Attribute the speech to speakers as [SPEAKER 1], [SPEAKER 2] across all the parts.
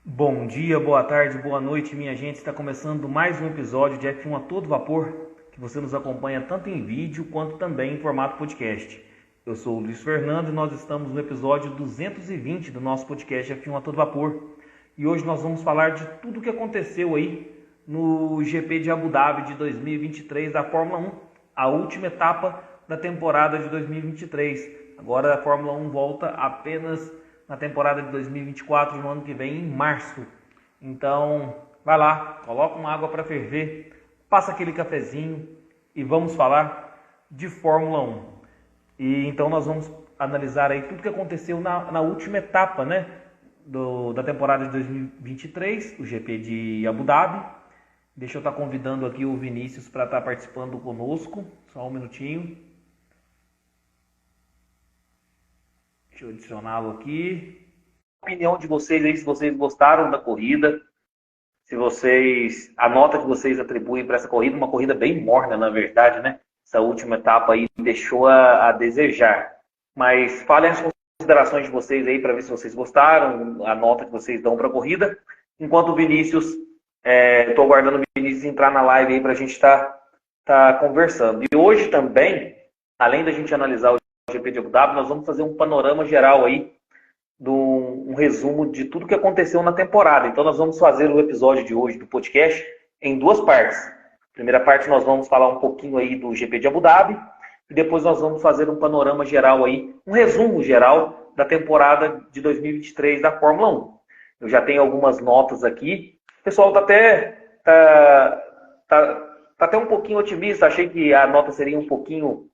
[SPEAKER 1] Bom dia, boa tarde, boa noite, minha gente. Está começando mais um episódio de F1 a todo vapor, que você nos acompanha tanto em vídeo quanto também em formato podcast. Eu sou o Luiz Fernando e nós estamos no episódio 220 do nosso podcast F1 a todo vapor. E hoje nós vamos falar de tudo o que aconteceu aí no GP de Abu Dhabi de 2023 da Fórmula 1, a última etapa da temporada de 2023. Agora a Fórmula 1 volta apenas na temporada de 2024, no ano que vem, em março. Então, vai lá, coloca uma água para ferver, passa aquele cafezinho e vamos falar de Fórmula 1. E então nós vamos analisar aí tudo que aconteceu na última etapa, né, da temporada de 2023, o GP de Abu Dhabi. Deixa eu estar convidando aqui o Vinícius para estar participando conosco, só um minutinho. Deixa eu adicioná-lo aqui. A opinião de vocês aí, se vocês gostaram da corrida, a nota que vocês atribuem para essa corrida, uma corrida bem morna, na verdade, né? Essa última etapa aí deixou a desejar. Mas falem as considerações de vocês aí para ver se vocês gostaram, a nota que vocês dão para a corrida. Enquanto o Vinícius, estou aguardando o Vinícius entrar na live aí para a gente tá conversando. E hoje também, além da gente analisar o GP de Abu Dhabi, nós vamos fazer um panorama geral aí, um resumo de tudo que aconteceu na temporada. Então nós vamos fazer o episódio de hoje do podcast em duas partes. Primeira parte nós vamos falar um pouquinho aí do GP de Abu Dhabi e depois nós vamos fazer um panorama geral aí, um resumo geral da temporada de 2023 da Fórmula 1. Eu já tenho algumas notas aqui. O pessoal tá até um pouquinho otimista. Achei que a nota seria um pouquinho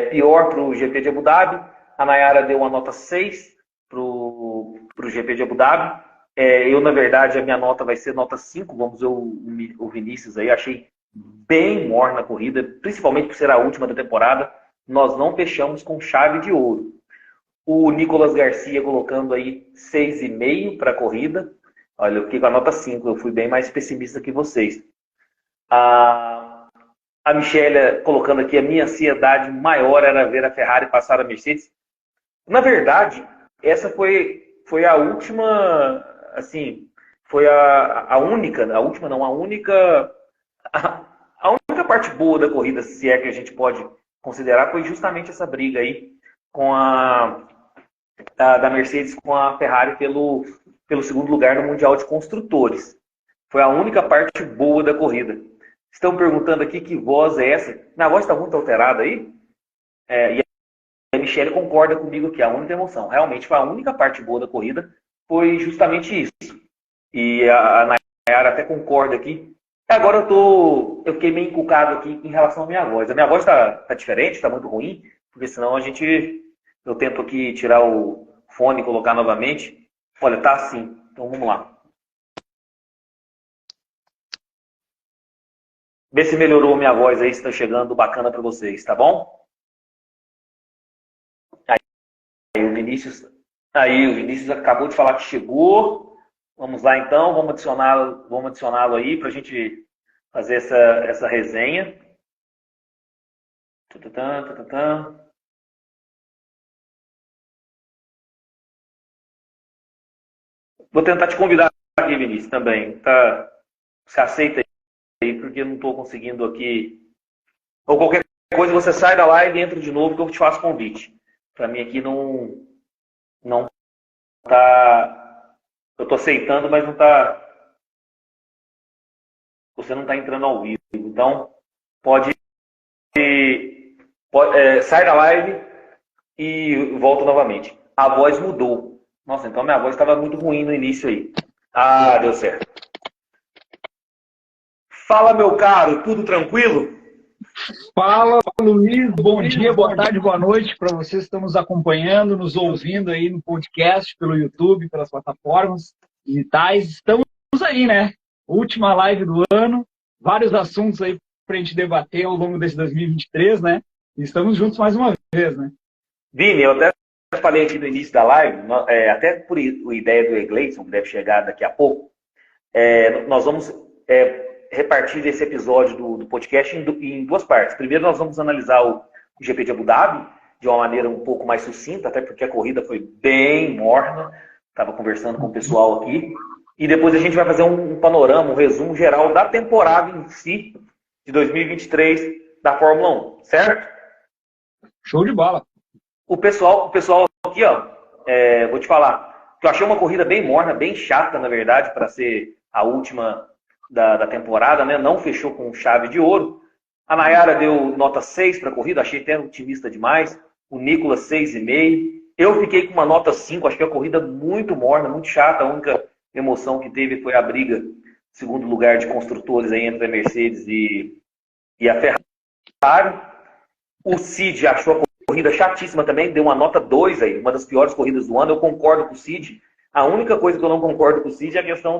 [SPEAKER 1] pior para o GP de Abu Dhabi. A Nayara deu uma nota 6 para o GP de Abu Dhabi. Eu, na verdade, a minha nota vai ser nota 5. Vamos ver o Vinícius aí. Achei bem morna a corrida, principalmente por ser a última da temporada. Nós não fechamos com chave de ouro. O Nicolas Garcia colocando aí 6,5 para a corrida. Olha, eu fiquei com a nota 5. Eu fui bem mais pessimista que vocês. A Michelle colocando aqui, a minha ansiedade maior era ver a Ferrari passar a Mercedes. Na verdade, essa foi a última, assim, foi a única parte boa da corrida, se é que a gente pode considerar, foi justamente essa briga aí com da Mercedes com a Ferrari pelo segundo lugar no Mundial de Construtores. Foi a única parte boa da corrida. Estão perguntando aqui que voz é essa. Minha voz está muito alterada aí. E a Michelle concorda comigo que a única emoção, realmente foi a única parte boa da corrida, foi justamente isso. E a Nayara até concorda aqui. Agora eu fiquei meio encucado aqui em relação à minha voz. A minha voz está diferente, está muito ruim, porque senão eu tento aqui tirar o fone e colocar novamente. Olha, tá assim. Então vamos lá. Vê se melhorou minha voz aí, se está chegando bacana para vocês, tá bom? Aí o Vinícius acabou de falar que chegou. Vamos lá então, vamos adicioná-lo aí para a gente fazer essa resenha. Vou tentar te convidar aqui, Vinícius, também. Você aceita aí, porque eu não estou conseguindo aqui. Ou qualquer coisa, você sai da live e entra de novo que eu te faço convite. Para mim aqui não tá. Eu estou aceitando, mas não tá. Você não está entrando ao vivo. Então, sai da live e volta novamente. A voz mudou. Nossa, então minha voz estava muito ruim no início aí. Deu certo. Fala, meu caro, tudo tranquilo?
[SPEAKER 2] Fala, Luiz. Bom dia, boa tarde, boa noite para vocês que estão nos acompanhando, nos ouvindo aí no podcast, pelo YouTube, pelas plataformas digitais. Estamos aí, né? Última live do ano, vários assuntos aí para a gente debater ao longo desse 2023, né? E estamos juntos mais uma vez, né?
[SPEAKER 1] Vini, eu até falei aqui no início da live, até por ideia do Egleison, que deve chegar daqui a pouco, nós vamos repartir esse episódio do podcast em duas partes. Primeiro, nós vamos analisar o GP de Abu Dhabi de uma maneira um pouco mais sucinta, até porque a corrida foi bem morna. Estava conversando com o pessoal aqui. e depois a gente vai fazer um panorama, um resumo geral da temporada em si, de 2023 da Fórmula 1, certo?
[SPEAKER 2] Show de bola.
[SPEAKER 1] O pessoal aqui, ó, vou te falar, que eu achei uma corrida bem morna, bem chata, na verdade, para ser a última da temporada, né? Não fechou com chave de ouro. A Nayara deu nota 6 para a corrida, achei até otimista demais. O Nicolas, 6,5. Eu fiquei com uma nota 5, acho que é uma corrida muito morna, muito chata. A única emoção que teve foi a briga, segundo lugar de construtores aí entre a Mercedes e a Ferrari. O Cid achou a corrida chatíssima também, deu uma nota 2 aí, uma das piores corridas do ano. Eu concordo com o Cid. A única coisa que eu não concordo com o Cid é a questão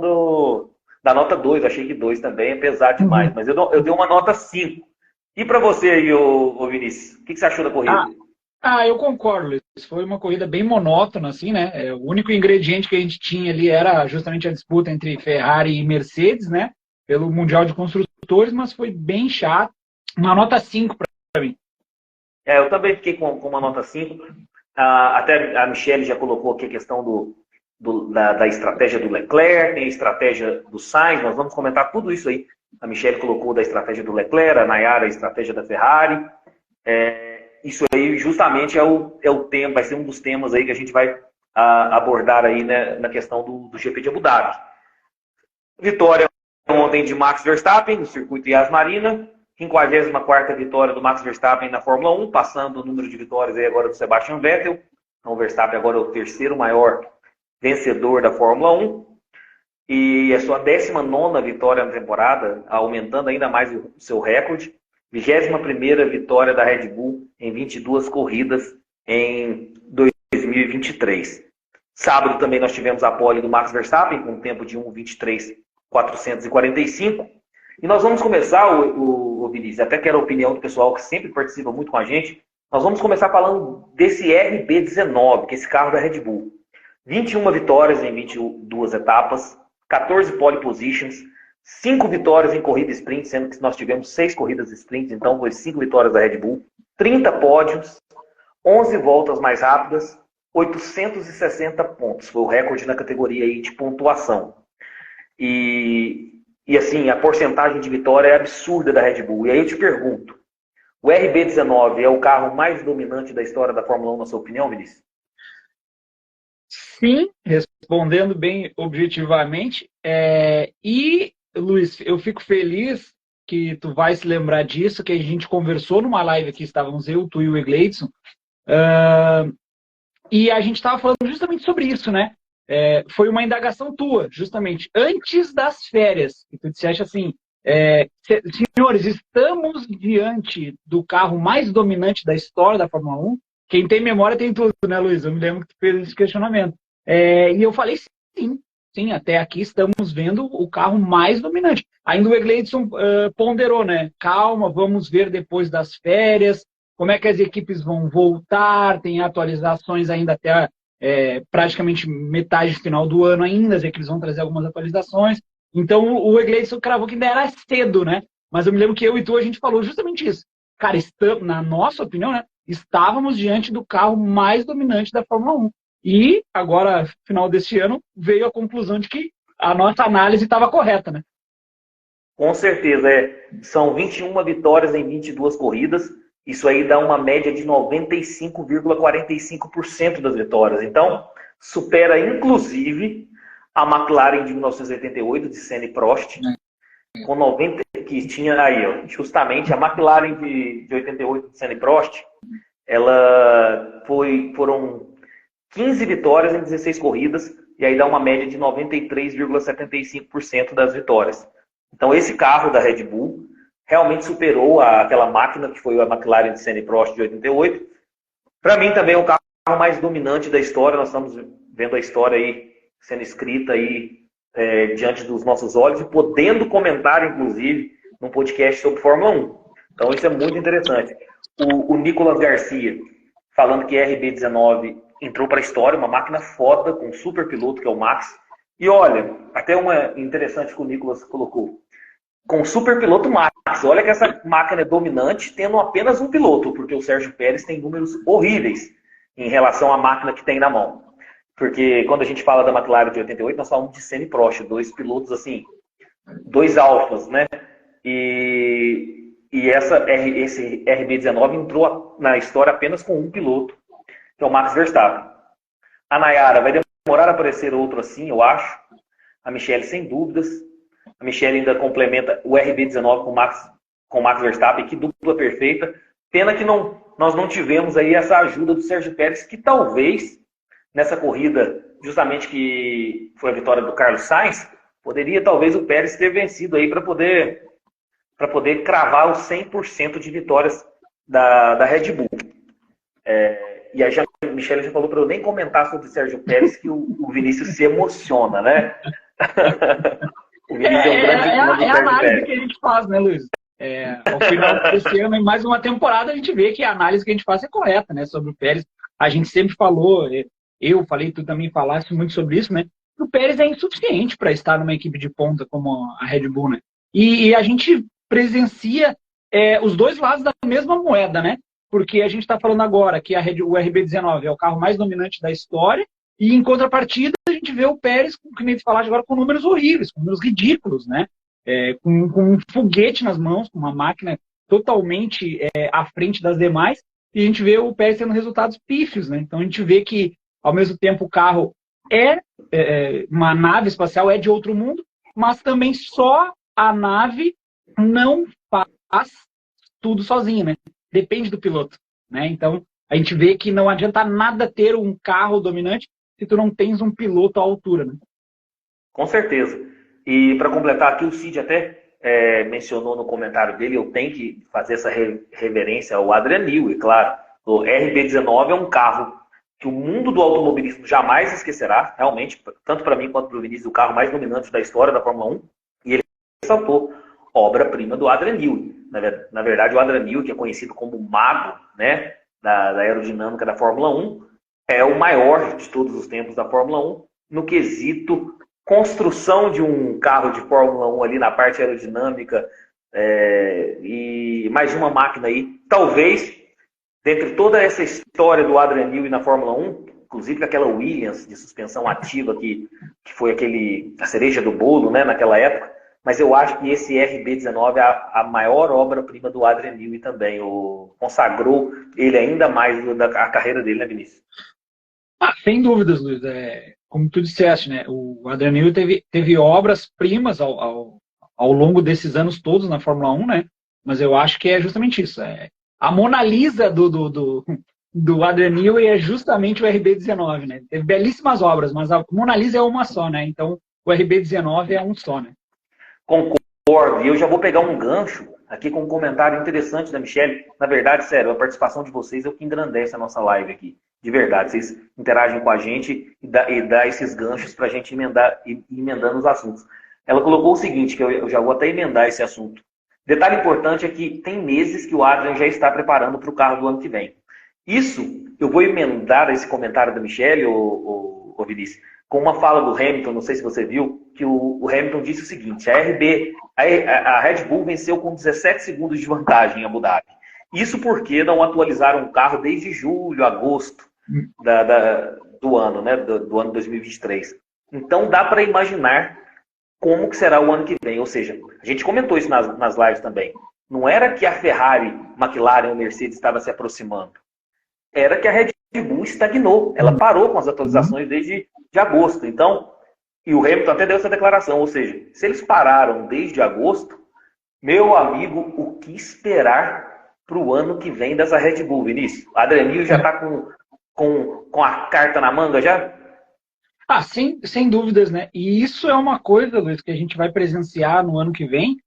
[SPEAKER 1] da nota 2. Achei que 2 também é pesado demais, mas eu dei uma nota 5. E para você aí, ô Vinícius, o que você achou da corrida?
[SPEAKER 2] Eu concordo, Luiz. Foi uma corrida bem monótona, assim, né? O único ingrediente que a gente tinha ali era justamente a disputa entre Ferrari e Mercedes, né? Pelo Mundial de Construtores, mas foi bem chato. Uma nota 5 para mim.
[SPEAKER 1] Eu também fiquei com uma nota 5. Até a Michelle já colocou aqui a questão da estratégia do Leclerc, tem a estratégia do Sainz, nós vamos comentar tudo isso aí. A Michelle colocou da estratégia do Leclerc, a Nayara a estratégia da Ferrari. Isso aí justamente é o tema, vai ser um dos temas aí que a gente vai abordar aí, né, na questão do GP de Abu Dhabi. Vitória ontem de Max Verstappen no circuito Yas Marina. 54ª vitória do Max Verstappen na Fórmula 1, passando o número de vitórias aí agora do Sebastian Vettel. Então o Verstappen agora é o terceiro maior vencedor da Fórmula 1. E a sua 19ª vitória na temporada, aumentando ainda mais o seu recorde. 21ª vitória da Red Bull em 22 corridas em 2023. Sábado também nós tivemos a pole do Max Verstappen com um tempo de 1:23.445. E nós vamos começar, o Vinícius, até quero a opinião do pessoal que sempre participa muito com a gente, nós vamos começar falando desse RB19, que é esse carro da Red Bull. 21 vitórias em 22 etapas, 14 pole positions, 5 vitórias em corrida sprint, sendo que nós tivemos 6 corridas sprint, então foi 5 vitórias da Red Bull, 30 pódios, 11 voltas mais rápidas, 860 pontos. Foi o recorde na categoria aí de pontuação. E assim, a porcentagem de vitória é absurda da Red Bull. E aí eu te pergunto, o RB19 é o carro mais dominante da história da Fórmula 1, na sua opinião, Vinícius?
[SPEAKER 2] Sim, respondendo bem objetivamente. E, Luiz, eu fico feliz que tu vai se lembrar disso, que a gente conversou numa live aqui, estávamos eu, tu e o Egleidson, e a gente estava falando justamente sobre isso, né? Foi uma indagação tua, justamente, antes das férias. E tu disseste assim, senhores, estamos diante do carro mais dominante da história da Fórmula 1. Quem tem memória tem tudo, né, Luiz? Eu me lembro que tu fez esse questionamento. E eu falei sim, até aqui estamos vendo o carro mais dominante. Ainda o Egleidson ponderou, né? Calma, vamos ver depois das férias, como é que as equipes vão voltar, tem atualizações ainda até praticamente metade final do ano ainda, as equipes vão trazer algumas atualizações. Então o Egleidson cravou que ainda era cedo, né? Mas eu me lembro que eu e tu, a gente falou justamente isso. Cara, na nossa opinião, né? Estávamos diante do carro mais dominante da Fórmula 1. E agora, final desse ano, veio a conclusão de que a nossa análise estava correta, né?
[SPEAKER 1] Com certeza, são 21 vitórias em 22 corridas. Isso aí dá uma média de 95,45% das vitórias. Então, supera inclusive a McLaren de 1988, de Senna e Prost, com 90, que tinha aí, ó, justamente a McLaren de 88, de Senna e Prost, foram 15 vitórias em 16 corridas, e aí dá uma média de 93,75% das vitórias. Então, esse carro da Red Bull realmente superou aquela máquina que foi a McLaren de Senna e Prost de 88. Para mim também é o carro mais dominante da história. Nós estamos vendo a história aí sendo escrita aí diante dos nossos olhos e podendo comentar, inclusive, num podcast sobre Fórmula 1. Então isso é muito interessante. O Nicolas Garcia falando que RB19 entrou para a história, uma máquina foda com um super piloto que é o Max. E olha, até uma interessante que o Nicolas colocou. Com o super piloto Max. Olha que essa máquina é dominante tendo apenas um piloto, porque o Sérgio Pérez tem números horríveis em relação à máquina que tem na mão. Porque quando a gente fala da McLaren de 88, nós falamos de Senna e Prost, dois pilotos assim, dois alfas, né? E esse RB19 entrou na história apenas com um piloto, que é o Max Verstappen. A Nayara vai demorar a aparecer outro assim, eu acho. A Michelle, sem dúvidas. A Michelle ainda complementa o RB19 com o Max Verstappen, que dupla perfeita. Pena que nós não tivemos aí essa ajuda do Sérgio Pérez, que talvez, nessa corrida, justamente que foi a vitória do Carlos Sainz, poderia talvez o Pérez ter vencido aí para poder cravar os 100% de vitórias da Red Bull. E a Michelle já falou para eu nem comentar sobre o Sérgio Pérez, que o Vinícius se emociona, né? O Vinícius é um grande fã do
[SPEAKER 2] É a
[SPEAKER 1] Sérgio
[SPEAKER 2] análise
[SPEAKER 1] Pérez.
[SPEAKER 2] que a gente faz, né, Luiz? Ao final desse ano, em mais uma temporada, a gente vê que a análise que a gente faz é correta, né? Sobre o Pérez. A gente sempre falou, eu falei, tu também falaste muito sobre isso, né? O Pérez é insuficiente para estar numa equipe de ponta como a Red Bull, né? E a gente presencia os dois lados da mesma moeda, né? Porque a gente está falando agora que o RB19 é o carro mais dominante da história, e em contrapartida a gente vê o Pérez, como nem tu falaste agora, com números horríveis, com números ridículos, né? Com um foguete nas mãos, com uma máquina totalmente à frente das demais, e a gente vê o Pérez tendo resultados pífios, né? Então a gente vê que, ao mesmo tempo, o carro uma nave espacial, é de outro mundo, mas também só a nave não faz tudo sozinha, né? Depende do piloto, né? Então a gente vê que não adianta nada ter um carro dominante se tu não tens um piloto à altura, né?
[SPEAKER 1] Com certeza. E para completar aqui, o Cid até mencionou no comentário dele, eu tenho que fazer essa reverência ao Adrian Newey, claro. O RB19 é um carro que o mundo do automobilismo jamais esquecerá, realmente, tanto para mim quanto para o Vinícius, o carro mais dominante da história da Fórmula 1. E ele ressaltou, obra-prima do Adrian Newey. Na verdade, o Adrian Newey, que é conhecido como o mago, né, da aerodinâmica da Fórmula 1, é o maior de todos os tempos da Fórmula 1 no quesito construção de um carro de Fórmula 1 ali na parte aerodinâmica e mais de uma máquina aí. Talvez, dentre toda essa história do Adrian Newey na Fórmula 1, inclusive aquela Williams de suspensão ativa que foi a cereja do bolo, né, naquela época, mas eu acho que esse RB19 é a maior obra-prima do Adrian Newey também. Consagrou ele ainda mais a carreira dele, né, Vinícius?
[SPEAKER 2] Sem dúvidas, Luiz. Como tu disseste, né? O Adrian Newey teve obras-primas ao longo desses anos todos na Fórmula 1, né? Mas eu acho que é justamente isso. A Mona Lisa do Adrian Newey é justamente o RB19, né? Teve belíssimas obras, mas a Mona Lisa é uma só, né? Então o RB19 é um só, né?
[SPEAKER 1] Concordo. E eu já vou pegar um gancho aqui com um comentário interessante da Michelle. Na verdade, sério, a participação de vocês é o que engrandece a nossa live aqui. De verdade, vocês interagem com a gente e dá esses ganchos para a gente ir emendando os assuntos. Ela colocou o seguinte, que eu já vou até emendar esse assunto. Detalhe importante é que tem meses que o Adrian já está preparando para o carro do ano que vem. Isso, eu vou emendar esse comentário da Michelle, o Vinícius, com uma fala do Hamilton, não sei se você viu, que o Hamilton disse o seguinte, a Red Bull venceu com 17 segundos de vantagem em Abu Dhabi. Isso porque não atualizaram o carro desde julho, agosto do ano, né, do ano 2023. Então dá para imaginar como que será o ano que vem. Ou seja, a gente comentou isso nas lives também. Não era que a Ferrari, McLaren ou Mercedes estava se aproximando. Era que a Red Bull estagnou. Ela parou com as atualizações desde agosto. Então, e o Hamilton até deu essa declaração. Ou seja, se eles pararam desde agosto, meu amigo, o que esperar para o ano que vem dessa Red Bull, Vinícius? A Adrian Newey já está com a carta na manga já?
[SPEAKER 2] Sem dúvidas, né? E isso é uma coisa, Luiz, que a gente vai presenciar no ano que vem,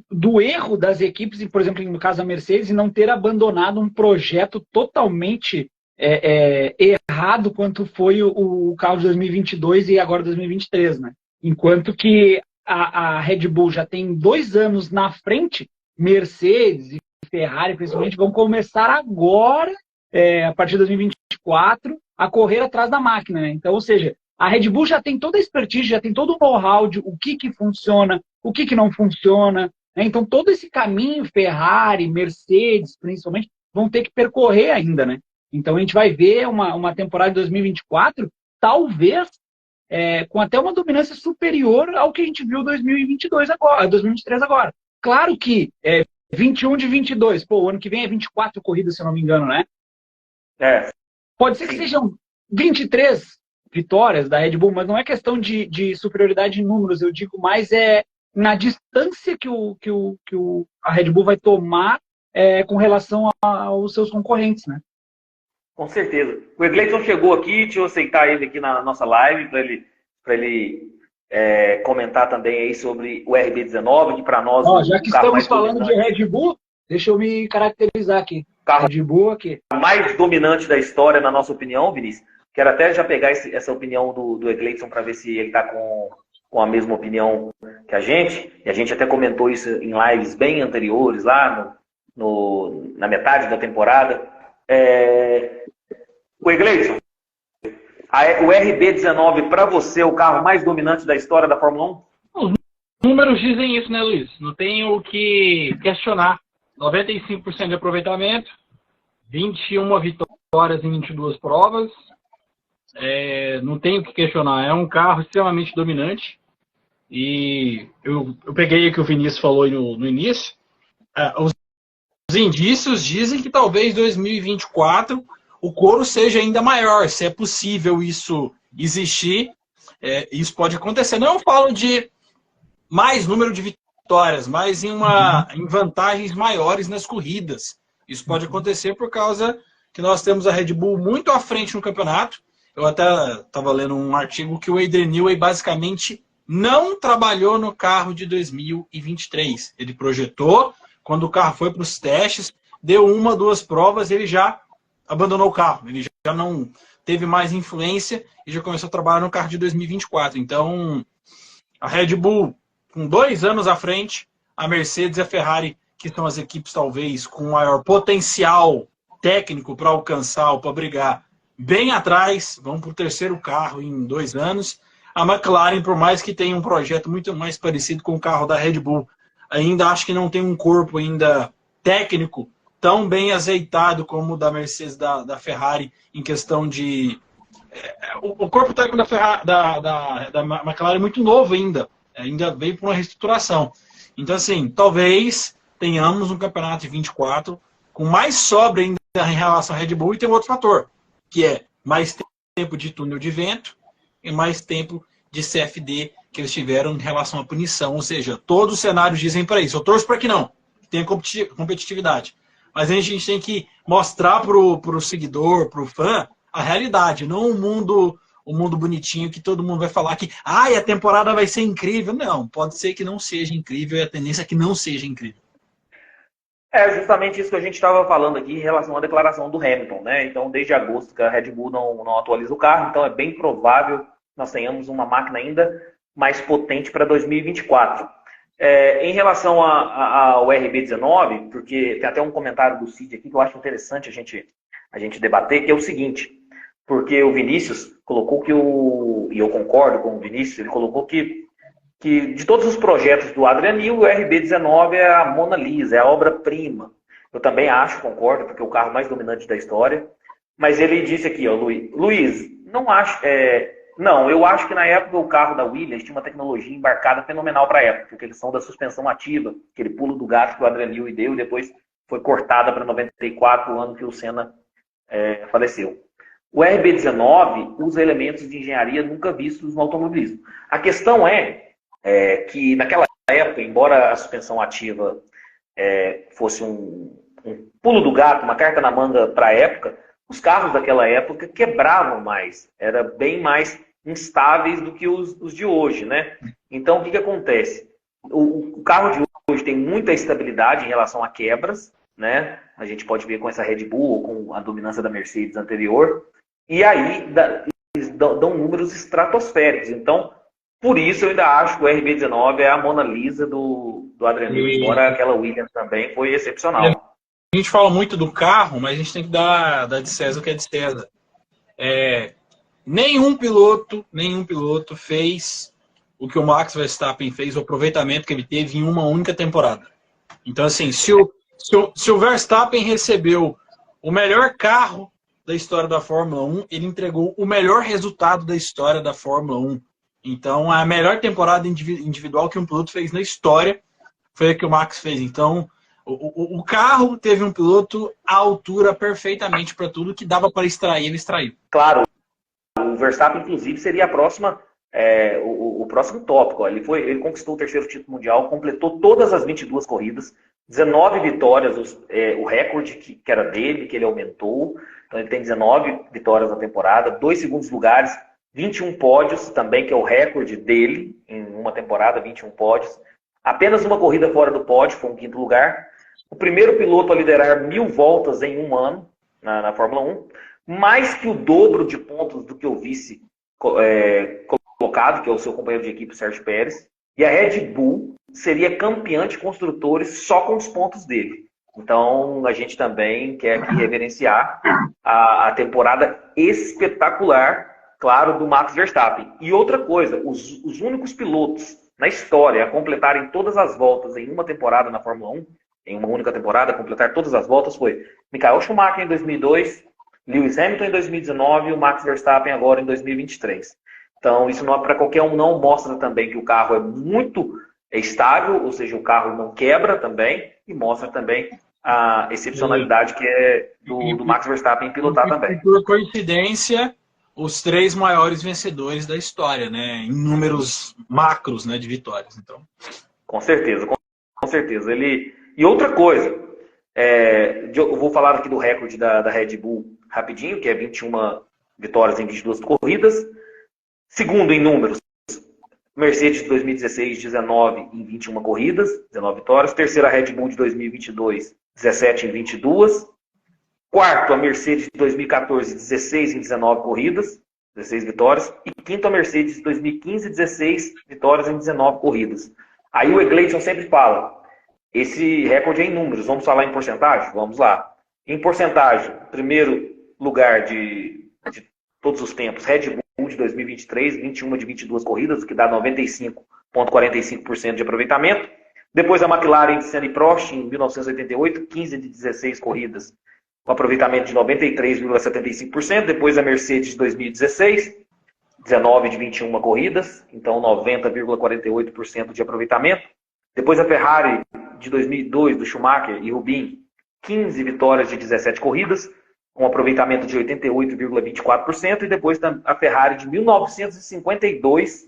[SPEAKER 2] do erro das equipes, por exemplo, no caso da Mercedes, não ter abandonado um projeto totalmente errado quanto foi o carro de 2022 e agora 2023, né? Enquanto que a Red Bull já tem 2 anos na frente, Mercedes e Ferrari, principalmente, vão começar agora, a partir de 2024, a correr atrás da máquina, né? Então, ou seja, a Red Bull já tem toda a expertise, já tem todo o know-how de o que funciona, o que não funciona, né? Então, todo esse caminho, Ferrari, Mercedes, principalmente, vão ter que percorrer ainda, né? Então a gente vai ver uma temporada de 2024, talvez, com até uma dominância superior ao que a gente viu em 2022 agora, 2023 agora. Claro que 21 de 22, pô, o ano que vem é 24 corridas, se eu não me engano, né? Pode ser que sejam 23 vitórias da Red Bull, mas não é questão de superioridade em números, eu digo mais na distância que a Red Bull vai tomar com relação aos seus concorrentes, né?
[SPEAKER 1] Com certeza. O Egleison chegou aqui, deixa eu aceitar ele aqui na nossa live para ele comentar também aí sobre o RB19, que para nós...
[SPEAKER 2] já que estamos falando de Red Bull, deixa eu me caracterizar aqui.
[SPEAKER 1] Carro
[SPEAKER 2] Red Bull aqui.
[SPEAKER 1] mais dominante da história, na nossa opinião, Vinícius. Quero até já pegar essa opinião do Egleison para ver se ele está com a mesma opinião que a gente. E a gente até comentou isso em lives bem anteriores, lá na metade da temporada. O Egleison, o RB19 para você é o carro mais dominante da história da Fórmula 1?
[SPEAKER 3] Os números dizem isso, né, Luiz? Não tem o que questionar. 95% de aproveitamento, 21 vitórias em 22 provas. Não tem o que questionar. É um carro extremamente dominante. E eu peguei o que o Vinícius falou no início. Os indícios dizem que talvez 2024 o coro seja ainda maior. Se é possível isso existir, isso pode acontecer. Não falo de mais número de vitórias, mas em vantagens maiores nas corridas. Isso pode acontecer por causa que nós temos a Red Bull muito à frente no campeonato. Eu até estava lendo um artigo que o Adrian Newey basicamente não trabalhou no carro de 2023. Ele projetou, quando o carro foi para os testes, deu 1, 2 provas, ele já abandonou o carro. Ele já não teve mais influência e já começou a trabalhar no carro de 2024. Então, a Red Bull, com 2 anos à frente, a Mercedes e a Ferrari, que são as equipes talvez com maior potencial técnico para alcançar ou para brigar, bem atrás, vão para o 3º carro em 2 anos. A McLaren, por mais que tenha um projeto muito mais parecido com o carro da Red Bull, ainda acho que não tem um corpo ainda técnico tão bem azeitado como o da Mercedes, da Ferrari, em questão de... O corpo técnico da McLaren é muito novo ainda veio por uma reestruturação. Então, assim, talvez tenhamos um campeonato de 24 com mais sobra ainda em relação à Red Bull, e tem um outro fator, que é mais tempo de túnel de vento e mais tempo de CFD que eles tiveram em relação à punição. Ou seja, todos os cenários dizem para isso. Eu torço para que não, que tenha competitividade. Mas a gente tem que mostrar para o seguidor, para o fã, a realidade, não o mundo bonitinho que todo mundo vai falar que a temporada vai ser incrível. Não, pode ser que não seja incrível e a tendência é que não seja incrível.
[SPEAKER 1] É justamente isso que a gente estava falando aqui em relação à declaração do Hamilton, né? Então, desde agosto que a Red Bull não atualiza o carro, então é bem provável que nós tenhamos uma máquina ainda mais potente para 2024. Em relação ao RB19, porque tem até um comentário do Cid aqui que eu acho interessante a gente debater, que é o seguinte, porque o Vinícius colocou e eu concordo com o Vinícius, ele colocou que de todos os projetos do Adrian Newey, o RB19 é a Mona Lisa, é a obra-prima. Eu também acho, concordo, porque é o carro mais dominante da história. Mas ele disse aqui, Luiz, não acho... Não, eu acho que na época o carro da Williams tinha uma tecnologia embarcada fenomenal para a época, porque eles são da suspensão ativa, aquele pulo do gato que o Adrian Newey deu e depois foi cortada para 94, o ano que o Senna faleceu. O RB19 usa elementos de engenharia nunca vistos no automobilismo. A questão é que naquela época, embora a suspensão ativa fosse um pulo do gato, uma carta na manga para a época, os carros daquela época quebravam mais, eram bem mais instáveis do que os de hoje, né? Então, o que acontece? O carro de hoje tem muita estabilidade em relação a quebras, né? A gente pode ver com essa Red Bull, com a dominância da Mercedes anterior, e aí eles dão números estratosféricos. Então, por isso eu ainda acho que o RB19 é a Mona Lisa do Adrian Newey, embora aquela Williams também foi excepcional.
[SPEAKER 3] A gente fala muito do carro, mas a gente tem que dar de César o que é de César. Nenhum piloto fez o que o Max Verstappen fez, o aproveitamento que ele teve em uma única temporada. Então, assim, se o Verstappen recebeu o melhor carro da história da Fórmula 1, ele entregou o melhor resultado da história da Fórmula 1. Então, a melhor temporada individual que um piloto fez na história foi a que o Max fez. Então, o carro teve um piloto à altura perfeitamente para tudo que dava para extrair, ele extraiu.
[SPEAKER 1] Claro, o Verstappen, inclusive, seria a próxima, o próximo tópico. Ó. Ele conquistou o terceiro título mundial, completou todas as 22 corridas, 19 vitórias, o recorde que era dele, que ele aumentou. Então, ele tem 19 vitórias na temporada, 2 segundos lugares, 21 pódios também, que é o recorde dele em uma temporada, 21 pódios. Apenas uma corrida fora do pódio, foi um quinto lugar. O primeiro piloto a liderar 1000 voltas em um ano na Fórmula 1. Mais que o dobro de pontos do que o vice colocado, que é o seu companheiro de equipe, Sérgio Pérez. E a Red Bull seria campeã de construtores só com os pontos dele. Então, a gente também quer aqui reverenciar a temporada espetacular, claro, do Max Verstappen. E outra coisa, os únicos pilotos na história a completarem todas as voltas em uma temporada na Fórmula 1, em uma única temporada, completar todas as voltas, foi Michael Schumacher em 2002, Lewis Hamilton em 2019 e o Max Verstappen agora em 2023. Então, isso não é para qualquer um, não. Mostra também que o carro é muito estável, ou seja, o carro não quebra também, e mostra também a excepcionalidade que é do Max Verstappen pilotar também.
[SPEAKER 3] Por coincidência, os 3 maiores vencedores da história, né? Em números macros, né, de vitórias. Então.
[SPEAKER 1] Com certeza, com certeza. E outra coisa, eu vou falar aqui do recorde da Red Bull rapidinho, que é 21 vitórias em 22 corridas. Segundo em números, Mercedes de 2016, 19 em 21 corridas, 19 vitórias. Terceira, a Red Bull de 2022, 17 em 22. Quarto, a Mercedes de 2014, 16 em 19 corridas, 16 vitórias. E quinto, a Mercedes de 2015, 16 vitórias em 19 corridas. Aí o Egleison sempre fala, esse recorde é em números, vamos falar em porcentagem? Vamos lá. Em porcentagem, primeiro lugar de todos os tempos, Red Bull de 2023, 21 de 22 corridas, o que dá 95,45% de aproveitamento. Depois a McLaren de Senna e Prost, em 1988, 15 de 16 corridas, com aproveitamento de 93,75%. Depois a Mercedes de 2016, 19 de 21 corridas, então 90,48% de aproveitamento. Depois a Ferrari de 2002, do Schumacher e Rubin, 15 vitórias de 17 corridas, com aproveitamento de 88,24%. E depois a Ferrari de 1952,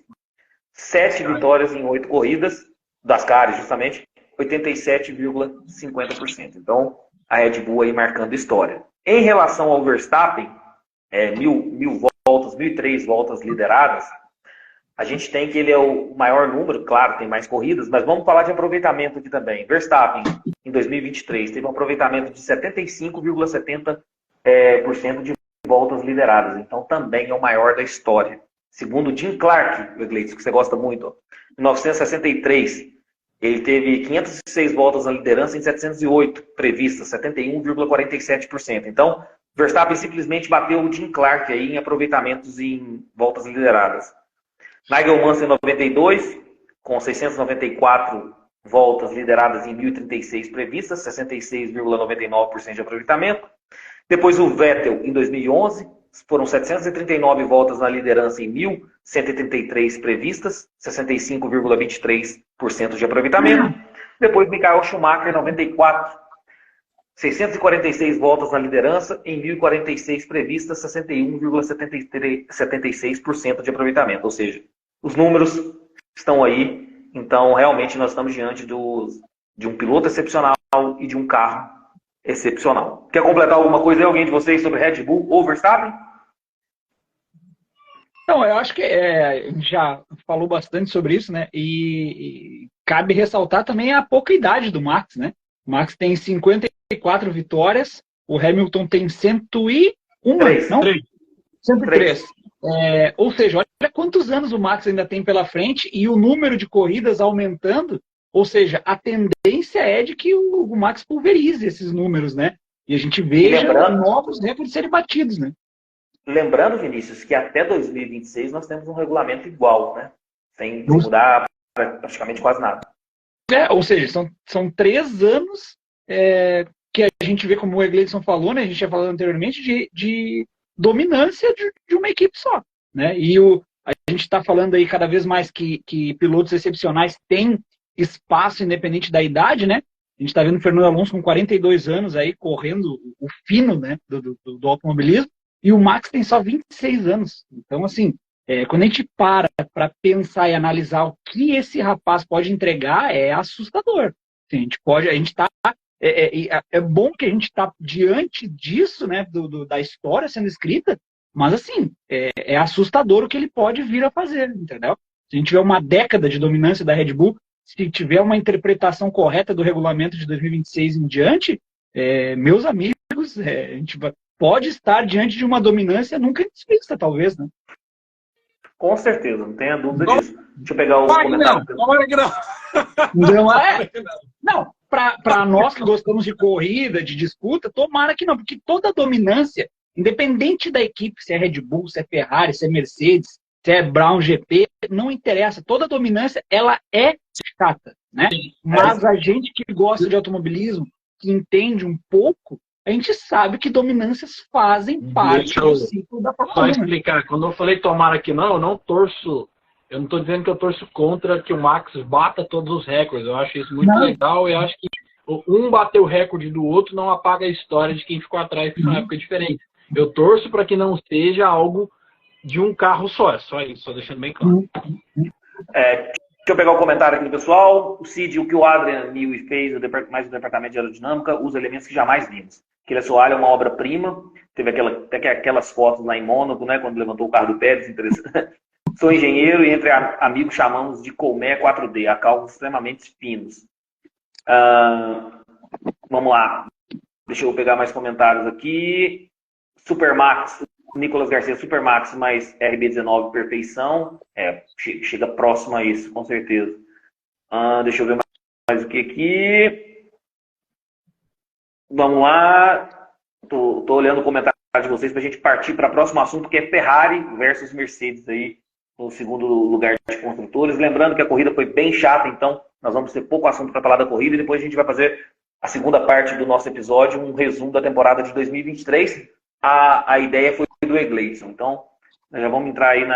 [SPEAKER 1] 7 vitórias em 8 corridas, das Cars justamente, 87,50%. Então, a Red Bull aí marcando história. Em relação ao Verstappen, 1.003 voltas lideradas, a gente tem que ele é o maior número, claro, tem mais corridas, mas vamos falar de aproveitamento aqui também. Verstappen, em 2023, teve um aproveitamento de 75,70% de voltas lideradas. Então, também é o maior da história. Segundo Jim Clark, Egleison, que você gosta muito, em 1963, ele teve 506 voltas na liderança em 708 previstas, 71,47%. Então, Verstappen simplesmente bateu o Jim Clark aí em aproveitamentos em voltas lideradas. Nigel Mansell em 92, com 694 voltas lideradas em 1.036 previstas, 66,99% de aproveitamento. Depois o Vettel em 2011, foram 739 voltas na liderança em 1.133 previstas, 65,23% de aproveitamento. Depois Michael Schumacher em 94, 646 voltas na liderança em 1.046 previstas, 61,76% de aproveitamento. Ou seja, os números estão aí. Então, realmente, nós estamos diante de um piloto excepcional e de um carro excepcional. Quer completar alguma coisa aí, alguém de vocês, sobre Red Bull ou Verstappen?
[SPEAKER 2] Não, eu acho que a gente já falou bastante sobre isso, né? E cabe ressaltar também a pouca idade do Max, né? O Max tem 54 vitórias, o Hamilton tem 101,
[SPEAKER 1] 3,
[SPEAKER 2] não?
[SPEAKER 3] 3.
[SPEAKER 2] 103. Ou seja, olha quantos anos o Max ainda tem pela frente e o número de corridas aumentando. Ou seja, a tendência é de que o Max pulverize esses números, né? E a gente veja novos recordes serem batidos, né?
[SPEAKER 1] Lembrando, Vinícius, que até 2026 nós temos um regulamento igual, né? Sem mudar praticamente quase nada.
[SPEAKER 2] Ou seja, são 3 anos que a gente vê, como o Egleison falou, né, a gente já falou anteriormente, de dominância de uma equipe só, né? E a gente está falando aí cada vez mais que pilotos excepcionais têm espaço independente da idade, né? A gente está vendo o Fernando Alonso com 42 anos aí, correndo o fino, né, do automobilismo, e o Max tem só 26 anos. Então, assim, quando a gente para pensar e analisar o que esse rapaz pode entregar, é assustador. Assim, a gente está é bom que a gente está diante disso, né, da história sendo escrita, mas assim, é assustador o que ele pode vir a fazer, entendeu? Se a gente tiver uma década de dominância da Red Bull, se tiver uma interpretação correta do regulamento de 2026 em diante, meus amigos, a gente pode estar diante de uma dominância nunca vista, talvez, né?
[SPEAKER 1] Com certeza, não tenha dúvida disso. Deixa eu pegar o comentário.
[SPEAKER 2] Não, para nós que gostamos de corrida, de disputa, tomara que não, porque toda dominância, independente da equipe, se é Red Bull, se é Ferrari, se é Mercedes, se é Brown GP, não interessa. Toda dominância, ela é chata, né? Sim, mas a gente que gosta de automobilismo, que entende um pouco, a gente sabe que dominâncias fazem parte do ciclo da Fórmula 1.
[SPEAKER 3] Só explicar, quando eu falei tomara que não, eu não torço, eu não estou dizendo que eu torço contra que o Max bata todos os recordes. Eu acho isso muito legal e acho que um bater o recorde do outro não apaga a história de quem ficou atrás, que são épocas diferentes. Eu torço para que não seja algo de um carro só, é só isso, só deixando bem claro.
[SPEAKER 1] Deixa eu pegar o comentário aqui do pessoal. O Cid, o que o Adrian Newey fez, mais o departamento de aerodinâmica, usa elementos que jamais vimos. Aquele assoalho é uma obra-prima. Teve até aquelas fotos lá em Mônaco, né, quando levantou o carro do Pérez. Interessante. Sou engenheiro e entre amigos chamamos de colmeia 4D, a cálculos extremamente finos. Vamos lá. Deixa eu pegar mais comentários aqui. Supermax, Nicolas Garcia, Supermax mais RB19, perfeição. Chega próximo a isso, com certeza. Deixa eu ver mais o que aqui. Vamos lá. Tô olhando o comentário de vocês para a gente partir para o próximo assunto, que é Ferrari versus Mercedes aí, no segundo lugar de construtores. Lembrando que a corrida foi bem chata, então nós vamos ter pouco assunto para falar da corrida e depois a gente vai fazer a segunda parte do nosso episódio, um resumo da temporada de 2023. A ideia foi do Egleison. Então, nós já vamos entrar aí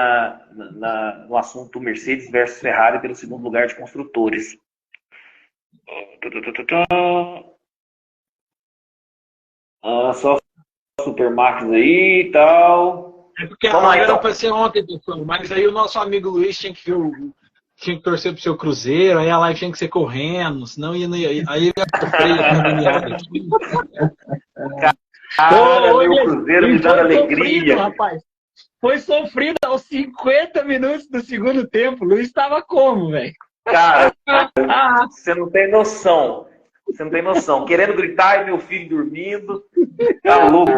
[SPEAKER 1] no assunto Mercedes versus Ferrari pelo segundo lugar de construtores. Só Supermax aí e tal.
[SPEAKER 3] É porque a live era para ser ontem, pessoal, mas aí o nosso amigo Luiz tinha que torcer pro seu Cruzeiro, aí a live tinha que ser correndo, senão ia sofrer aqui.
[SPEAKER 1] Meu Cruzeiro me dando alegria.
[SPEAKER 2] Sofrido, rapaz. Foi sofrido aos 50 minutos do segundo tempo. O Luiz estava como, velho?
[SPEAKER 1] Cara, você não tem noção. Você não tem noção. Querendo gritar e meu filho dormindo. Tá louco.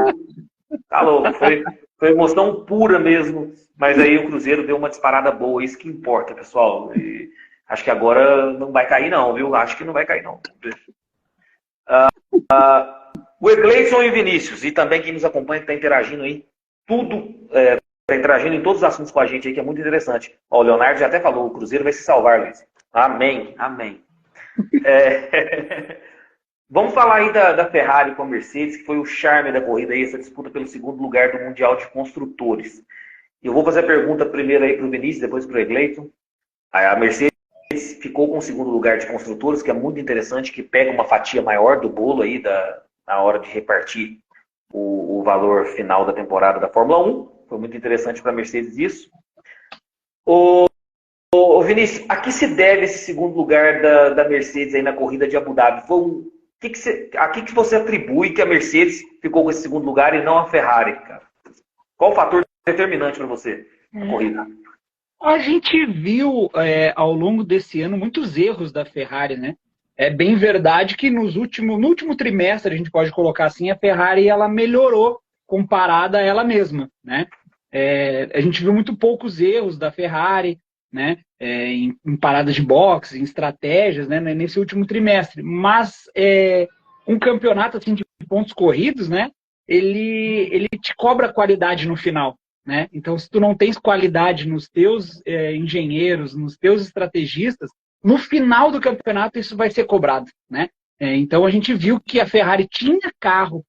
[SPEAKER 1] Tá louco. Foi emoção pura mesmo. Mas aí o Cruzeiro deu uma disparada boa. Isso que importa, pessoal. E acho que agora não vai cair não, viu? Acho que não vai cair não. O Egleison e o Vinícius. E também quem nos acompanha, que está interagindo aí. Está interagindo em todos os assuntos com a gente aí, que é muito interessante. Ó, o Leonardo já até falou. O Cruzeiro vai se salvar, Luiz. Amém. Amém. Vamos falar aí da Ferrari com a Mercedes, que foi o charme da corrida aí, essa disputa pelo segundo lugar do Mundial de Construtores. Eu vou fazer a pergunta primeiro aí para o Vinícius, depois para o Egleison. A Mercedes ficou com o segundo lugar de Construtores, que é muito interessante, que pega uma fatia maior do bolo aí na hora de repartir o valor final da temporada da Fórmula 1. Foi muito interessante para a Mercedes isso. Ô Vinícius, a que se deve esse segundo lugar da Mercedes aí na corrida de Abu Dhabi? A que você atribui que a Mercedes ficou com esse segundo lugar e não a Ferrari, cara? Qual o fator determinante para você na corrida?
[SPEAKER 2] A gente viu ao longo desse ano muitos erros da Ferrari, né? É bem verdade que no último trimestre, a gente pode colocar assim, a Ferrari ela melhorou comparada a ela mesma, né? A gente viu muito poucos erros da Ferrari, né? Em paradas de boxe, em estratégias, né? Nesse último trimestre. Mas um campeonato assim, de pontos corridos, né? Ele te cobra qualidade no final, né? Então, se tu não tens qualidade nos teus engenheiros, nos teus estrategistas, no final do campeonato isso vai ser cobrado, né? Então a gente viu que a Ferrari tinha carro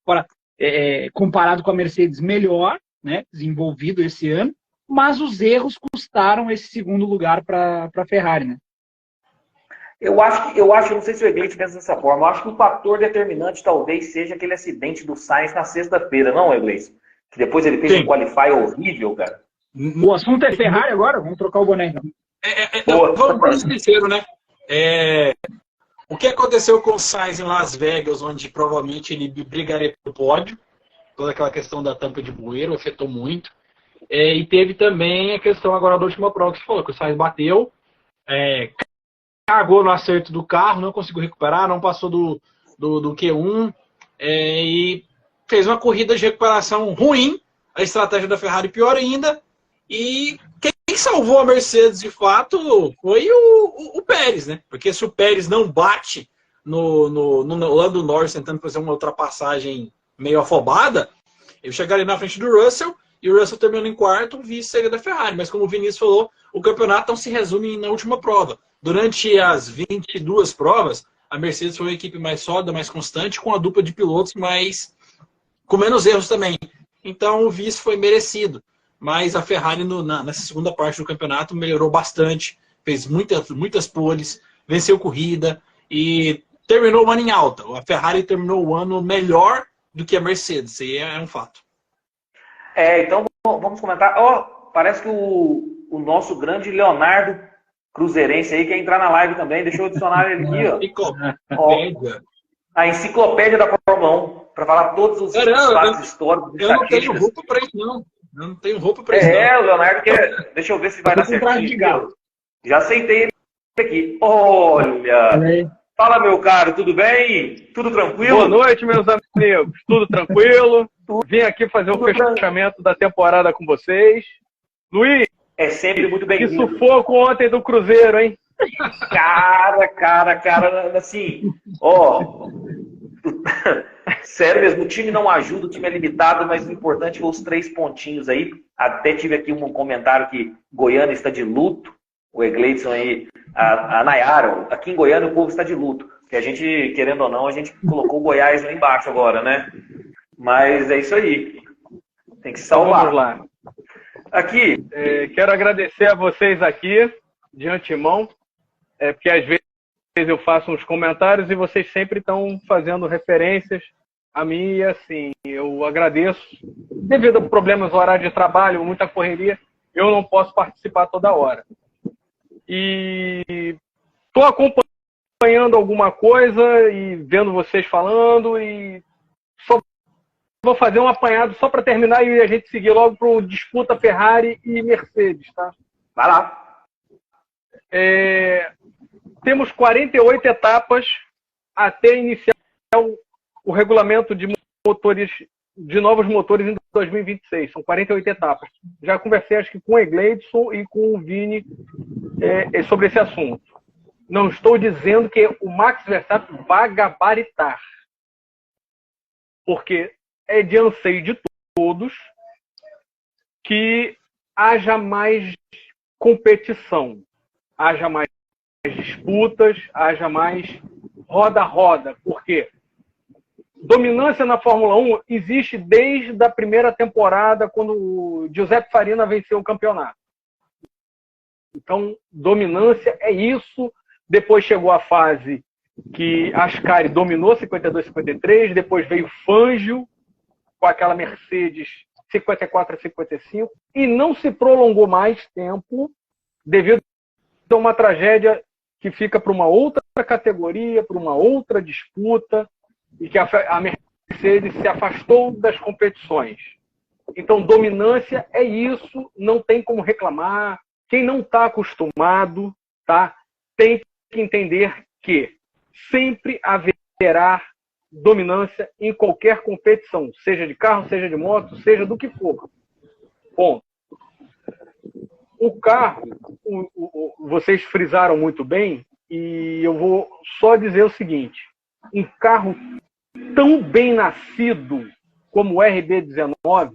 [SPEAKER 2] comparado com a Mercedes melhor, né, desenvolvido esse ano, mas os erros custaram esse segundo lugar para a Ferrari, né?
[SPEAKER 1] Eu não sei se o Egleito pensa dessa forma, eu acho que o fator determinante talvez seja aquele acidente do Sainz na sexta-feira, não, Egleito? Que depois ele fez um qualify horrível, cara.
[SPEAKER 2] O assunto é Ferrari agora? Vamos trocar o boné, então.
[SPEAKER 3] Vamos ser sinceros, né? O que aconteceu com o Sainz em Las Vegas, onde provavelmente ele brigaria pelo pódio, toda aquela questão da tampa de bueiro afetou muito. E teve também a questão agora da última prova que você falou, que o Sainz bateu, cagou no acerto do carro, não conseguiu recuperar, não passou do Q1 e fez uma corrida de recuperação ruim, a estratégia da Ferrari pior ainda, e quem salvou a Mercedes de fato foi o Pérez, né? Porque se o Pérez não bate no Lando Norris tentando fazer uma ultrapassagem meio afobada, ele chegaria na frente do Russell, e o Russell terminando em quarto, o vice seria da Ferrari. Mas como o Vinícius falou, o campeonato não se resume na última prova. Durante as 22 provas, a Mercedes foi uma equipe mais sólida, mais constante, com a dupla de pilotos, mas com menos erros também. Então o vice foi merecido. Mas a Ferrari, nessa segunda parte do campeonato, melhorou bastante, fez muitas poles, venceu corrida e terminou o ano em alta. A Ferrari terminou o ano melhor do que a Mercedes, isso aí é um fato.
[SPEAKER 1] Então vamos comentar. Parece que o nosso grande Leonardo Cruzeirense aí quer entrar na live também. Deixa eu adicionar ele aqui, a enciclopédia da Fórmula 1, para falar todos os fatos históricos.
[SPEAKER 3] Eu não tenho roupa para isso, não. Eu não tenho roupa para isso, não.
[SPEAKER 1] O Leonardo quer. Deixa eu ver se vai dar certinho. Já aceitei ele aqui. Olha! Fala, meu caro, tudo bem? Tudo tranquilo?
[SPEAKER 4] Boa noite, meus amigos. Tudo tranquilo? Vim aqui fazer o fechamento da temporada com vocês. Luiz!
[SPEAKER 1] É sempre muito bem-vindo.
[SPEAKER 4] Que sufoco ontem do Cruzeiro, hein?
[SPEAKER 1] Cara, assim, sério mesmo, o time não ajuda, o time é limitado, mas o importante é os 3 pontinhos aí. Até tive aqui um comentário que Goiânia está de luto, o Egleidson aí, a Nayara, aqui em Goiânia o povo está de luto, que a gente, querendo ou não, a gente colocou o Goiás lá embaixo agora, né? Mas é isso aí, tem que se salvar.
[SPEAKER 4] Vamos lá.
[SPEAKER 1] Aqui.
[SPEAKER 4] Quero agradecer a vocês aqui, de antemão, porque às vezes eu faço uns comentários e vocês sempre estão fazendo referências a mim e assim, eu agradeço. Devido a problemas no horário de trabalho, muita correria, eu não posso participar toda hora. E estou acompanhando alguma coisa e vendo vocês falando e só vou fazer um apanhado só para terminar e a gente seguir logo para o disputa Ferrari e Mercedes, tá?
[SPEAKER 1] Vai lá.
[SPEAKER 4] Temos 48 etapas até iniciar o regulamento de novos motores em 2026. São 48 etapas. Já conversei acho que com o Egleidson e com o Vini sobre esse assunto. Não estou dizendo que o Max Verstappen vai gabaritar. Porque é de anseio de todos que haja mais competição, haja mais disputas, haja mais roda-roda. Porque dominância na Fórmula 1 existe desde a primeira temporada, quando o Giuseppe Farina venceu o campeonato. Então, dominância é isso. Depois chegou a fase que Ascari dominou 52-53, depois veio Fangio, com aquela Mercedes 54 a 55, e não se prolongou mais tempo devido a uma tragédia que fica para uma outra categoria, para uma outra disputa, e que a Mercedes se afastou das competições. Então, dominância é isso, não tem como reclamar. Quem não está acostumado, tá, tem que entender que sempre haverá dominância em qualquer competição, seja de carro, seja de moto, seja do que for. Ponto. O carro, vocês frisaram muito bem, e eu vou só dizer o seguinte: um carro tão bem nascido como o RB19,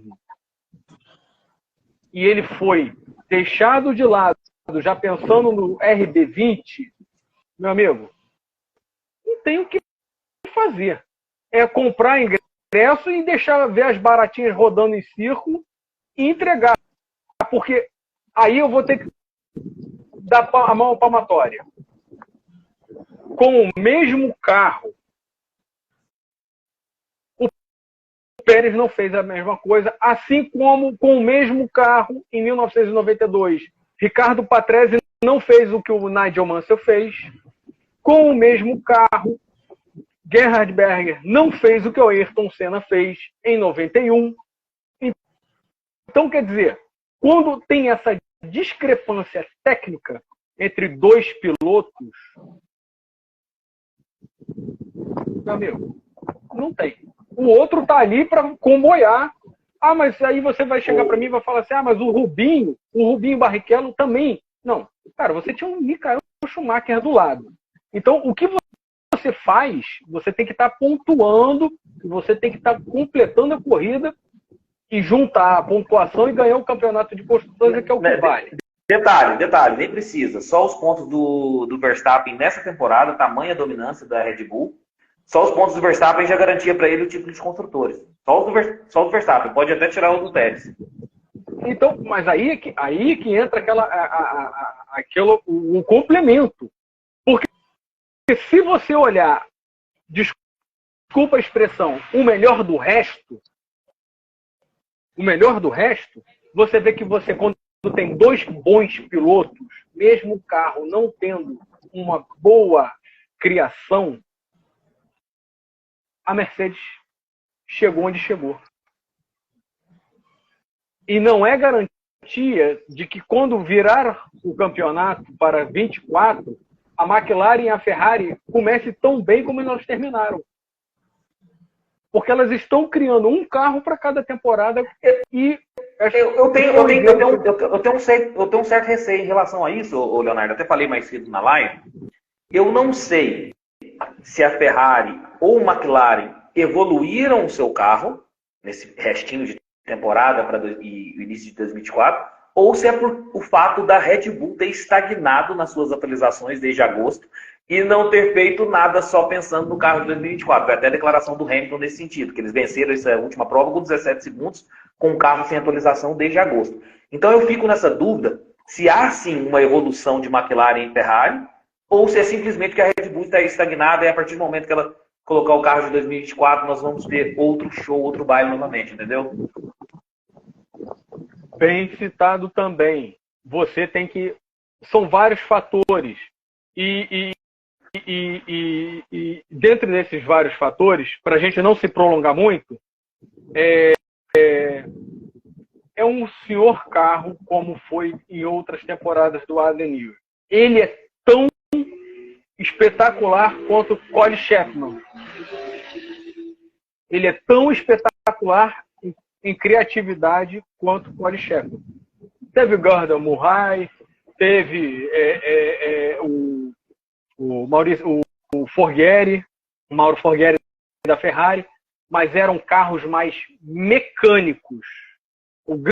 [SPEAKER 4] e ele foi deixado de lado, já pensando no RB20, meu amigo, não tem o que fazer. É comprar ingresso e deixar ver as baratinhas rodando em círculo e entregar. Porque aí eu vou ter que dar a mão palmatória. Com o mesmo carro, o Pérez não fez a mesma coisa, assim como com o mesmo carro, em 1992, Ricardo Patrese não fez o que o Nigel Mansell fez. Com o mesmo carro, Gerhard Berger não fez o que o Ayrton Senna fez em 91. Então, quer dizer, quando tem essa discrepância técnica entre dois pilotos, meu amigo, não tem. O outro tá ali para comboiar. Ah, mas aí você vai chegar para mim e vai falar assim, ah, mas o Rubinho Barrichello também. Não, cara, você tinha um Michael Schumacher do lado. Então, o que você faz, você tem que estar pontuando, você tem que estar completando a corrida e juntar a pontuação e ganhar o campeonato de construtores, que é o que vale.
[SPEAKER 1] Detalhe, nem precisa. Só os pontos do Verstappen nessa temporada, tamanha dominância da Red Bull, só os pontos do Verstappen já garantia para ele o título de construtores. Só o do Verstappen, pode até tirar o do Pérez.
[SPEAKER 4] Então, mas aí que entra um complemento. Porque se você olhar, desculpa a expressão, o melhor do resto, você vê que você, quando tem dois bons pilotos, mesmo o carro não tendo uma boa criação, a Mercedes chegou onde chegou. E não é garantia de que quando virar o campeonato para 24, a McLaren e a Ferrari comecem tão bem como elas terminaram. Porque elas estão criando um carro para cada temporada. E
[SPEAKER 1] eu tenho um certo receio em relação a isso, Leonardo. Até falei mais cedo na live. Eu não sei se a Ferrari ou a McLaren evoluíram o seu carro nesse restinho de temporada e o início de 2024, ou se é por o fato da Red Bull ter estagnado nas suas atualizações desde agosto e não ter feito nada só pensando no carro de 2024. Foi até a declaração do Hamilton nesse sentido, que eles venceram essa última prova com 17 segundos com o carro sem atualização desde agosto. Então eu fico nessa dúvida se há sim uma evolução de McLaren e Ferrari, ou se é simplesmente que a Red Bull está estagnada e a partir do momento que ela colocar o carro de 2024, nós vamos ter outro show, outro baile novamente, entendeu?
[SPEAKER 4] Bem citado também. Você tem que... São vários fatores. E dentro desses vários fatores, para a gente não se prolongar muito, é um senhor carro como foi em outras temporadas do Adrian Newey. Ele é tão espetacular quanto Colin Chapman. Ele é tão espetacular em criatividade quanto Colin Chapman. Teve o Gordon Murray, teve o Forghieri, o Mauro Forghieri da Ferrari, mas eram carros mais mecânicos. O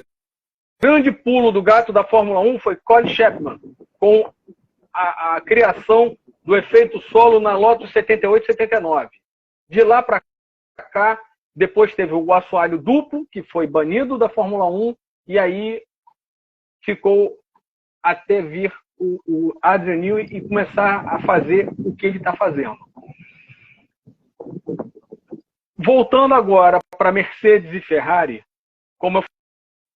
[SPEAKER 4] grande pulo do gato da Fórmula 1 foi Colin Chapman, com a criação do efeito solo na Lotus 78 e 79. De lá para cá, depois teve o assoalho duplo, que foi banido da Fórmula 1, e aí ficou até vir o Adrian Newey e começar a fazer o que ele está fazendo. Voltando agora para Mercedes e Ferrari, como eu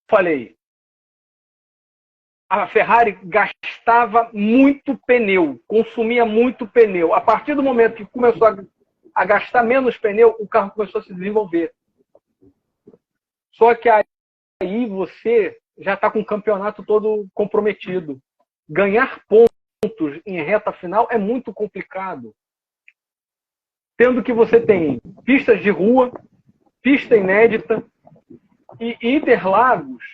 [SPEAKER 4] falei, a Ferrari gastava muito pneu, consumia muito pneu. A partir do momento que começou a gastar menos pneu, o carro começou a se desenvolver. Só que aí você já está com o campeonato todo comprometido. Ganhar pontos em reta final é muito complicado. Tendo que você tem pistas de rua, pista inédita, e Interlagos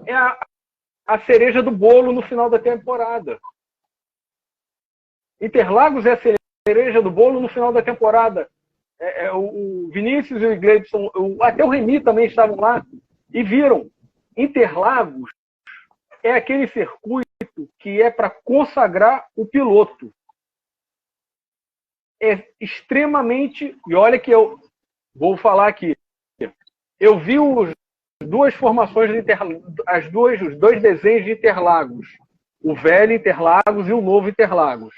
[SPEAKER 4] é a cereja do bolo no final da temporada. Interlagos é a cereja do bolo no final da temporada. O Vinícius e o Gleibson, até o Remy também estavam lá e viram. Interlagos é aquele circuito que é para consagrar o piloto. é extremamente... E olha que eu vou falar aqui. Eu vi duas formações de os dois desenhos de Interlagos. O velho Interlagos e o novo Interlagos.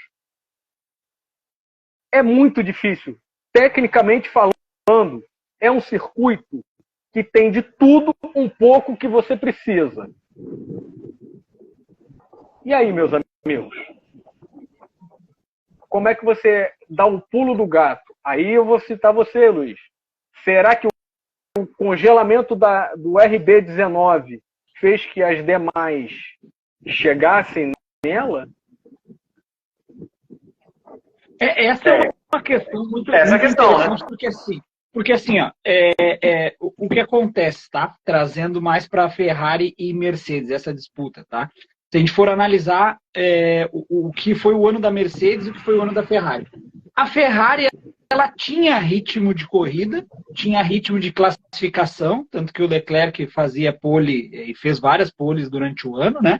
[SPEAKER 4] É muito difícil. Tecnicamente falando, é um circuito que tem de tudo um pouco que você precisa. E aí, meus amigos? Como é que você dá o pulo do gato? Aí eu vou citar você, Luiz. Será que o congelamento do RB19 fez que as demais chegassem nela?
[SPEAKER 2] Essa é uma questão muito,
[SPEAKER 1] essa
[SPEAKER 2] muito
[SPEAKER 1] questão,
[SPEAKER 2] interessante, né? Porque assim, ó, o que acontece, tá? Trazendo mais para Ferrari e Mercedes, essa disputa, tá? Se a gente for analisar o que foi o ano da Mercedes e o que foi o ano da Ferrari. A Ferrari, ela tinha ritmo de corrida, tinha ritmo de classificação, tanto que o Leclerc fazia pole e fez várias poles durante o ano, né?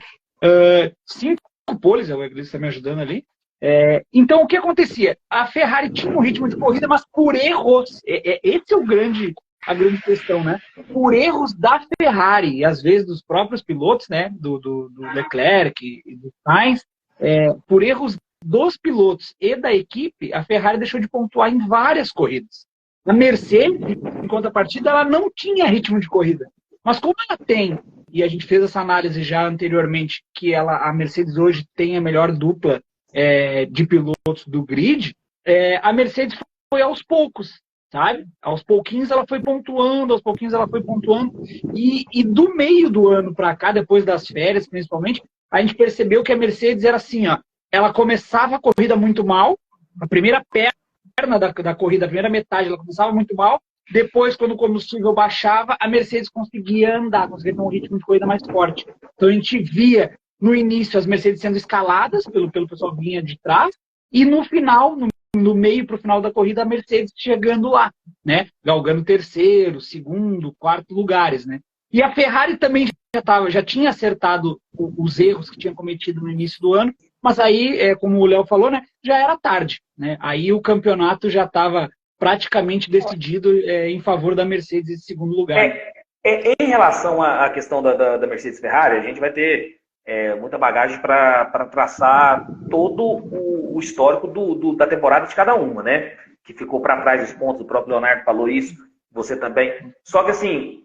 [SPEAKER 2] 5 poles, o Eglis está me ajudando ali. Então, o que acontecia? A Ferrari tinha um ritmo de corrida, mas por erros. Esse é a grande questão, né? Por erros da Ferrari, e às vezes dos próprios pilotos, né? Do Leclerc e do Sainz, por erros dos pilotos e da equipe, a Ferrari deixou de pontuar em várias corridas. A Mercedes, em contrapartida, ela não tinha ritmo de corrida. Mas como ela tem, e a gente fez essa análise já anteriormente, que a Mercedes hoje tem a melhor dupla de pilotos do grid, a Mercedes foi aos poucos, sabe? Aos pouquinhos ela foi pontuando, e do meio do ano para cá, depois das férias principalmente, a gente percebeu que a Mercedes era assim, ó, ela começava a corrida muito mal, a primeira perna da corrida, a primeira metade, ela começava muito mal, depois, quando o combustível baixava, a Mercedes conseguia andar, conseguia ter um ritmo de corrida mais forte. Então a gente via no início as Mercedes sendo escaladas pelo pessoal que vinha de trás, e no final, no meio para o final da corrida, a Mercedes chegando lá, né? Galgando terceiro, segundo, quarto lugares, né? E a Ferrari também já tinha acertado os erros que tinha cometido no início do ano, mas aí, como o Léo falou, né, já era tarde, né? Aí o campeonato já estava praticamente decidido em favor da Mercedes em segundo lugar.
[SPEAKER 1] Em relação à questão da Mercedes Ferrari, a gente vai ter muita bagagem para traçar todo o histórico da temporada de cada uma, né? Que ficou para trás dos pontos, o próprio Leonardo falou isso, você também. Só que assim,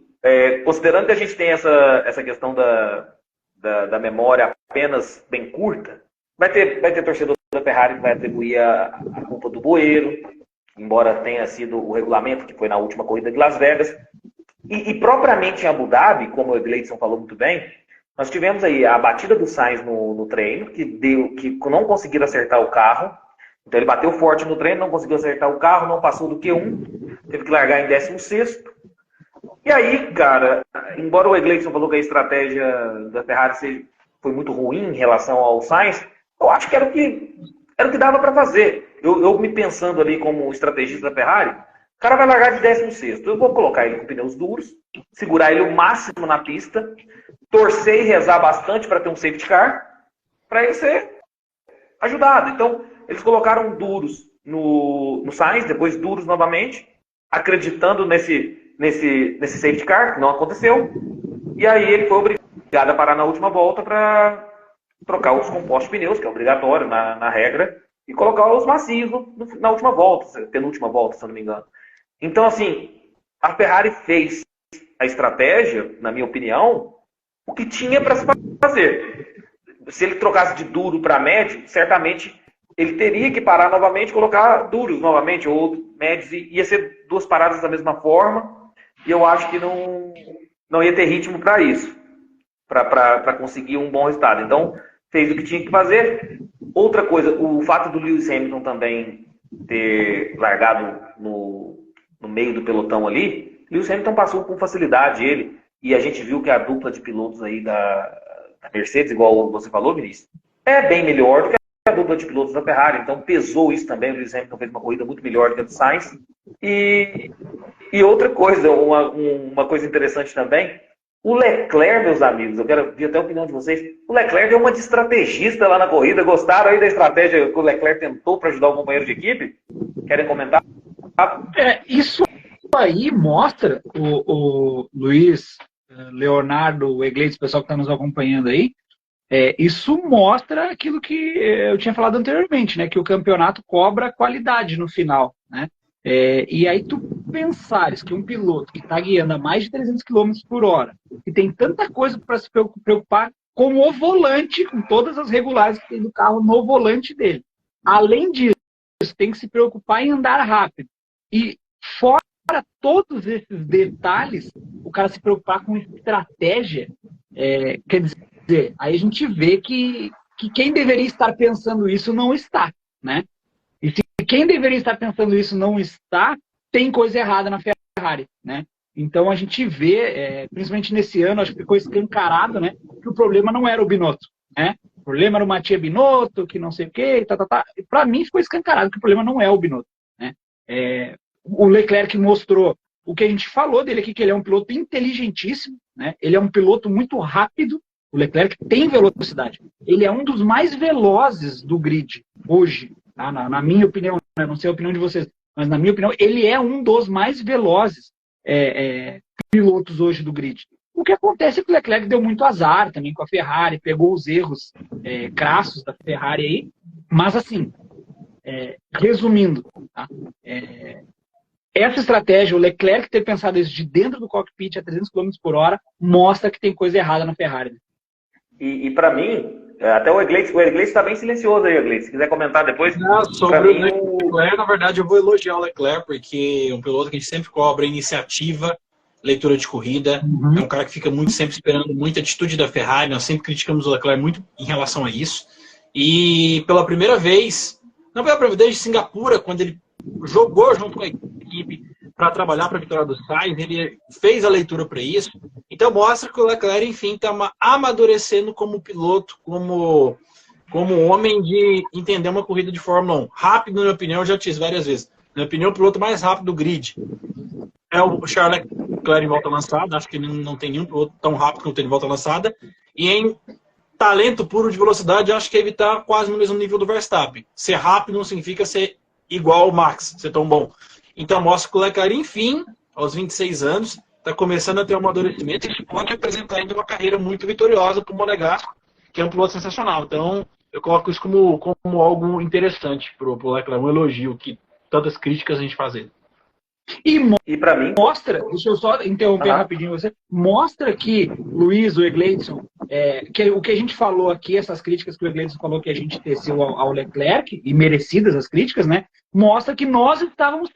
[SPEAKER 1] considerando que a gente tem essa questão da memória apenas bem curta, vai ter torcedor da Ferrari que vai atribuir a culpa do bueiro, embora tenha sido o regulamento que foi na última corrida de Las Vegas. E propriamente em Abu Dhabi, como o Gleidson falou muito bem, nós tivemos aí a batida do Sainz no treino, que não conseguiram acertar o carro. Então ele bateu forte no treino, não conseguiu acertar o carro, não passou do Q1, teve que largar em 16º. E aí, cara, embora o Gleidson falou que a estratégia da Ferrari foi muito ruim em relação ao Sainz, eu acho que era o que dava para fazer. Eu me pensando ali como estrategista da Ferrari, o cara vai largar de 16º. Eu vou colocar ele com pneus duros, segurar ele o máximo na pista, torcer e rezar bastante para ter um safety car, para ele ser ajudado. Então, eles colocaram duros no Sainz, depois duros novamente, acreditando nesse safety car, que não aconteceu. E aí ele foi obrigado a parar na última volta para trocar os compostos pneus, que é obrigatório na regra, e colocar os macios na última volta, penúltima volta, se eu não me engano. Então, assim, a Ferrari fez a estratégia, na minha opinião, o que tinha para se fazer. Se ele trocasse de duro para médio, certamente ele teria que parar novamente e colocar duros novamente, ou médios, e ia ser duas paradas da mesma forma, e eu acho que não ia ter ritmo para isso, para conseguir um bom resultado. Então, fez o que tinha que fazer. Outra coisa, o fato do Lewis Hamilton também ter largado no meio do pelotão ali, Lewis Hamilton passou com facilidade ele, e a gente viu que a dupla de pilotos aí da Mercedes, igual você falou, Vinícius, é bem melhor do que a dupla de pilotos da Ferrari, então pesou isso também. O Lewis Hamilton fez uma corrida muito melhor do que a do Sainz. E outra coisa, uma coisa interessante também, O Leclerc, meus amigos, eu quero ver até a opinião de vocês. O Leclerc deu uma de estrategista lá na corrida. Gostaram aí da estratégia que o Leclerc tentou para ajudar o companheiro de equipe? Querem comentar?
[SPEAKER 2] Isso aí mostra, o Luiz, Leonardo, o Egleides, o pessoal que está nos acompanhando aí, isso mostra aquilo que eu tinha falado anteriormente, né? Que o campeonato cobra qualidade no final, né? E aí tu pensares que um piloto que está guiando a mais de 300 km por hora, que tem tanta coisa para se preocupar com o volante, com todas as regulagens que tem do carro no volante dele. Além disso, tem que se preocupar em andar rápido. E fora todos esses detalhes, o cara se preocupar com estratégia, quer dizer, aí a gente vê que quem deveria estar pensando isso não está, né? E se quem deveria estar pensando isso não está, tem coisa errada na Ferrari, né? Então a gente vê, principalmente nesse ano, acho que ficou escancarado, né, que o problema não era o Binotto, né? O problema era o Mattia Binotto, que não sei o quê, Para mim ficou escancarado que o problema não é o Binotto, né? O Leclerc mostrou o que a gente falou dele aqui, que ele é um piloto inteligentíssimo, né? Ele é um piloto muito rápido. O Leclerc tem velocidade. Ele é um dos mais velozes do grid hoje, tá? Na minha opinião, né? Não sei a opinião de vocês, mas na minha opinião, ele é um dos mais velozes pilotos hoje do grid. O que acontece é que o Leclerc deu muito azar também com a Ferrari, pegou os erros crassos da Ferrari aí, mas assim, resumindo, tá? Essa estratégia, o Leclerc ter pensado isso de dentro do cockpit a 300 km por hora, mostra que tem coisa errada na Ferrari. Né?
[SPEAKER 1] E para mim, até o Egleides está bem silencioso aí, Egleides. Se quiser comentar depois.
[SPEAKER 3] Não, sobre o Leclerc, na verdade, eu vou elogiar o Leclerc, porque é um piloto que a gente sempre cobra iniciativa, leitura de corrida. É um cara que fica sempre esperando muita atitude da Ferrari. Nós sempre criticamos o Leclerc muito em relação a isso. E pela primeira vez, não pela primeira vez, desde Singapura, quando ele jogou junto com a equipe para trabalhar para a vitória do Sainz, ele fez a leitura para isso. Então mostra que o Leclerc, enfim, está amadurecendo como piloto, como homem de entender uma corrida de Fórmula 1. Rápido, na minha opinião, eu já disse várias vezes. Na minha opinião, o piloto mais rápido do grid é o Charles Leclerc em volta lançada. Acho que ele não tem nenhum piloto tão rápido quanto ele em volta lançada. E em talento puro de velocidade, acho que ele está quase no mesmo nível do Verstappen. Ser rápido não significa ser igual ao Max, ser tão bom. Então mostra que o Leclerc, enfim, aos 26 anos, está começando a ter um amadurecimento e pode apresentar ainda uma carreira muito vitoriosa para o Monegasco, que é um piloto sensacional. Então eu coloco isso como algo interessante para o Leclerc, um elogio, que tantas críticas a gente faz ele.
[SPEAKER 2] E para mim mostra, deixa eu só interromper rapidinho você, mostra que Luiz, o Egleidson, que o que a gente falou aqui, essas críticas que o Egleidson falou que a gente teceu ao Leclerc, e merecidas as críticas, né, mostra que nós estávamos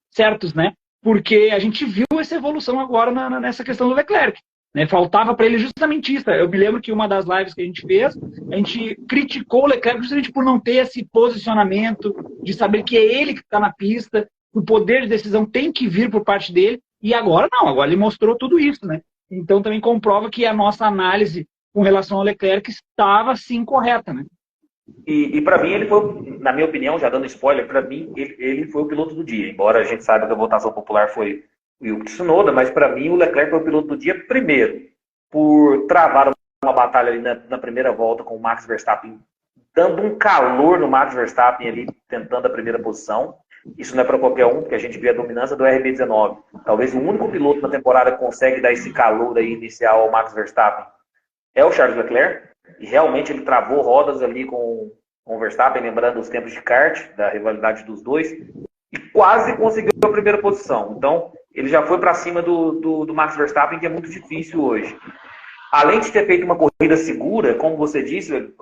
[SPEAKER 2] certos, né, porque a gente viu essa evolução agora nessa questão do Leclerc, né, faltava para ele justamente isso. Eu me lembro que uma das lives que a gente fez, a gente criticou o Leclerc justamente por não ter esse posicionamento, de saber que é ele que está na pista, o poder de decisão tem que vir por parte dele, e agora não, agora ele mostrou tudo isso, né? Então também comprova que a nossa análise com relação ao Leclerc estava sim correta, né?
[SPEAKER 1] E para mim ele foi, na minha opinião, já dando spoiler, para mim ele foi o piloto do dia, embora a gente saiba que a votação popular foi o Yuki Tsunoda, mas para mim o Leclerc foi o piloto do dia, primeiro, por travar uma batalha ali na primeira volta com o Max Verstappen, dando um calor no Max Verstappen ali, tentando a primeira posição. Isso não é para qualquer um, porque a gente vê a dominância do RB19. Talvez o único piloto na temporada que consegue dar esse calor aí inicial ao Max Verstappen é o Charles Leclerc. E realmente ele travou rodas ali com o Verstappen, lembrando os tempos de kart, da rivalidade dos dois, e quase conseguiu a primeira posição. Então, ele já foi para cima do Max Verstappen, que é muito difícil hoje. Além de ter feito uma corrida segura, como você disse,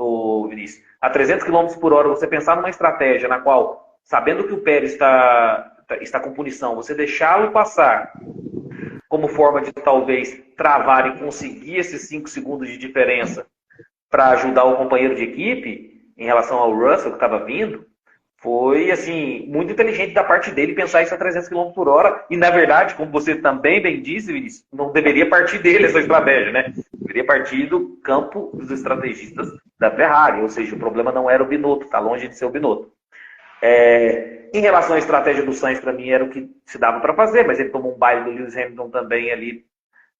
[SPEAKER 1] Vinícius, a 300 km por hora, você pensar numa estratégia na qual, sabendo que o Pérez está com punição, você deixá-lo passar como forma de talvez travar e conseguir esses 5 segundos de diferença para ajudar o companheiro de equipe em relação ao Russell que estava vindo, foi assim muito inteligente da parte dele pensar isso a 300 km por hora. E na verdade, como você também bem disse, Vinícius, não deveria partir dele essa estratégia, né? Deveria partir do campo dos estrategistas da Ferrari, ou seja, o problema não era o Binotto, está longe de ser o Binotto. Em relação à estratégia do Sainz, para mim era o que se dava para fazer, mas ele tomou um baile do Lewis Hamilton também ali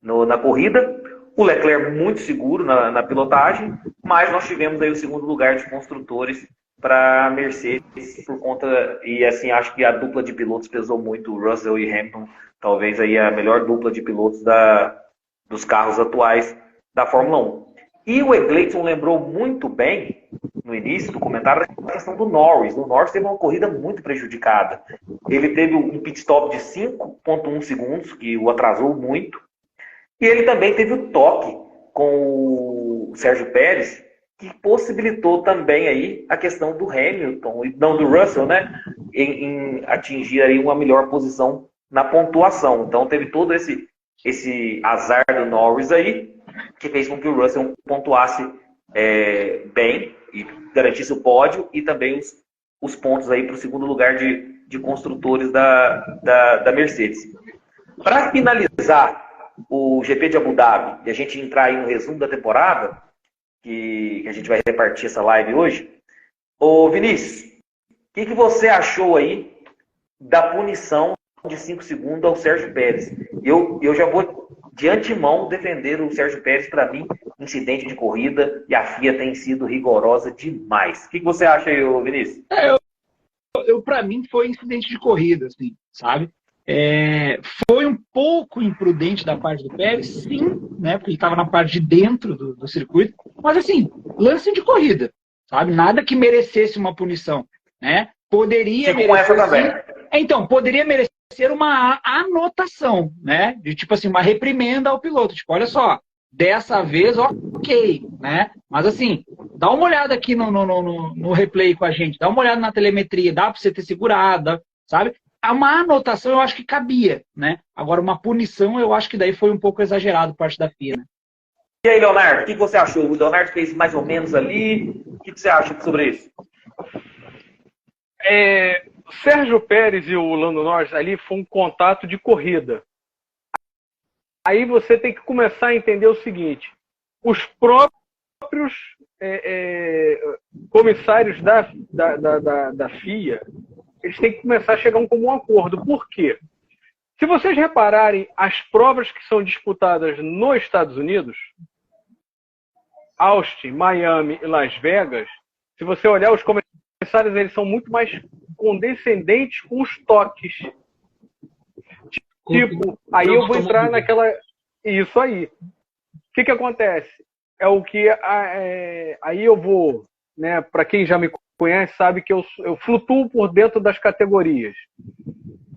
[SPEAKER 1] na corrida. O Leclerc muito seguro na pilotagem, mas nós tivemos aí o segundo lugar de construtores para a Mercedes por conta, e assim, acho que a dupla de pilotos pesou muito, Russell e Hamilton, talvez aí a melhor dupla de pilotos dos carros atuais da Fórmula 1. E o Egleison lembrou muito bem, no início do comentário, a questão do Norris. O Norris teve uma corrida muito prejudicada. Ele teve um pit stop de 5,1 segundos, que o atrasou muito. E ele também teve o toque com o Sérgio Pérez, que possibilitou também aí a questão do Hamilton, e não do Russell, né, em atingir aí uma melhor posição na pontuação. Então teve todo esse azar do Norris aí, que fez com que o Russell pontuasse bem e garantisse o pódio e também os pontos aí para o segundo lugar de construtores da Mercedes. Para finalizar o GP de Abu Dhabi e a gente entrar aí no resumo da temporada, que a gente vai repartir essa live hoje. Ô Vinícius, o que você achou aí da punição de 5 segundos ao Sérgio Pérez? Eu já vou de antemão defender o Sérgio Pérez. Para mim, incidente de corrida, e a FIA tem sido rigorosa demais. O que você acha aí, ô Vinícius?
[SPEAKER 2] Para mim foi incidente de corrida, assim, sabe? Foi um pouco imprudente da parte do Pérez, sim, né? Porque ele estava na parte de dentro do circuito, mas assim, lance de corrida, sabe? Nada que merecesse uma punição, né? Poderia merecer, também. Então, poderia merecer uma anotação, né? De tipo assim, uma reprimenda ao piloto, tipo, olha só, dessa vez, ok, né? Mas assim, dá uma olhada aqui no replay com a gente, dá uma olhada na telemetria, dá para você ter segurado, sabe? Uma anotação eu acho que cabia, né? Agora, uma punição eu acho que daí foi um pouco exagerado por parte da FIA, né?
[SPEAKER 1] E aí, Leonardo, o que você achou? O Leonardo fez mais ou menos ali. O que você acha sobre isso?
[SPEAKER 4] Sérgio Pérez e o Lando Norris ali foi um contato de corrida. Aí você tem que começar a entender o seguinte: os próprios comissários da FIA, eles têm que começar a chegar a um comum acordo. Por quê? Se vocês repararem as provas que são disputadas nos Estados Unidos, Austin, Miami e Las Vegas, se você olhar os comissários, eles são muito mais condescendentes com os toques. Tipo, aí eu vou entrar naquela... Isso aí. O que acontece? É o que... Aí eu vou... Né, para quem já me conhece, sabe que eu flutuo por dentro das categorias.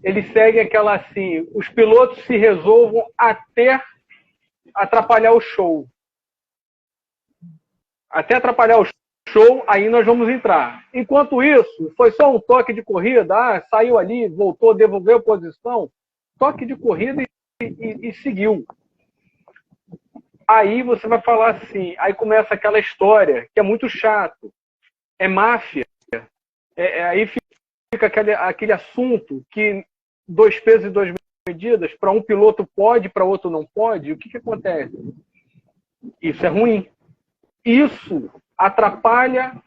[SPEAKER 4] Eles seguem aquela assim... Os pilotos se resolvam até atrapalhar o show. Até atrapalhar o show, aí nós vamos entrar. Enquanto isso, foi só um toque de corrida, saiu ali, voltou, devolveu a posição, toque de corrida e seguiu. Aí você vai falar assim, aí começa aquela história, que é muito chato, é máfia, aí fica aquele assunto que 2 pesos e 2 medidas, para um piloto pode, para outro não pode, o que acontece? Isso é ruim. Isso atrapalha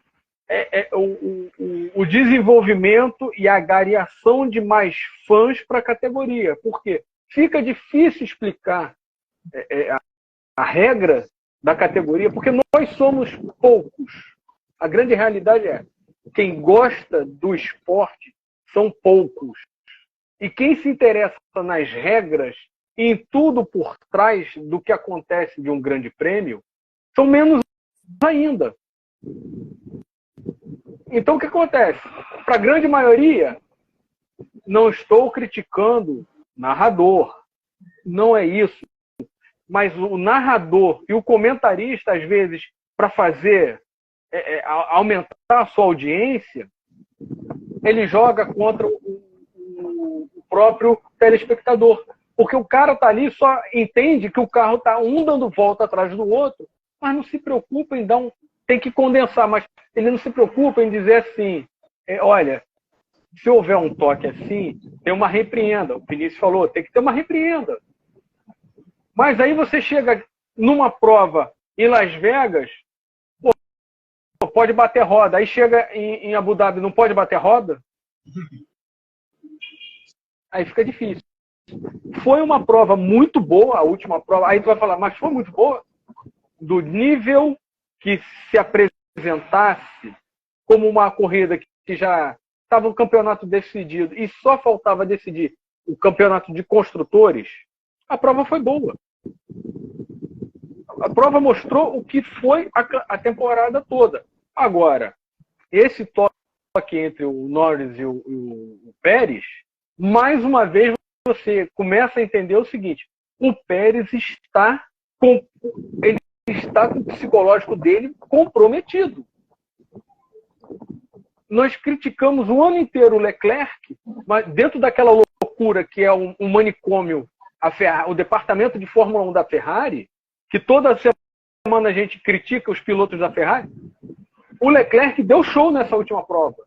[SPEAKER 4] o desenvolvimento e a agariação de mais fãs para a categoria. Por quê? Fica difícil explicar a regra da categoria, porque nós somos poucos. A grande realidade é quem gosta do esporte são poucos. E quem se interessa nas regras e em tudo por trás do que acontece de um grande prêmio são menos ainda. Então o que acontece? Para a grande maioria, não estou criticando narrador, não é isso. Mas o narrador e o comentarista, às vezes, para fazer aumentar a sua audiência, ele joga contra o próprio telespectador. Porque o cara está ali, só entende que o carro está um dando volta atrás do outro, mas não se preocupa em dar tem que condensar, mas ele não se preocupa em dizer assim, olha, se houver um toque assim, tem uma repreenda. O Vinícius falou, tem que ter uma repreenda. Mas aí você chega numa prova em Las Vegas, pode bater roda. Aí chega em Abu Dhabi, não pode bater roda? Aí fica difícil. Foi uma prova muito boa, a última prova. Aí tu vai falar, mas foi muito boa? Do nível que se apresentasse como uma corrida que já estava o campeonato decidido e só faltava decidir o campeonato de construtores, a prova foi boa. A prova mostrou o que foi a temporada toda. Agora, esse toque entre o Norris e o Pérez, mais uma vez você começa a entender o seguinte: o Pérez está com o psicológico dele comprometido. Nós criticamos o ano inteiro o Leclerc, mas dentro daquela loucura que é um manicômio, o departamento de Fórmula 1 da Ferrari, que toda semana a gente critica os pilotos da Ferrari, o Leclerc deu show nessa última prova.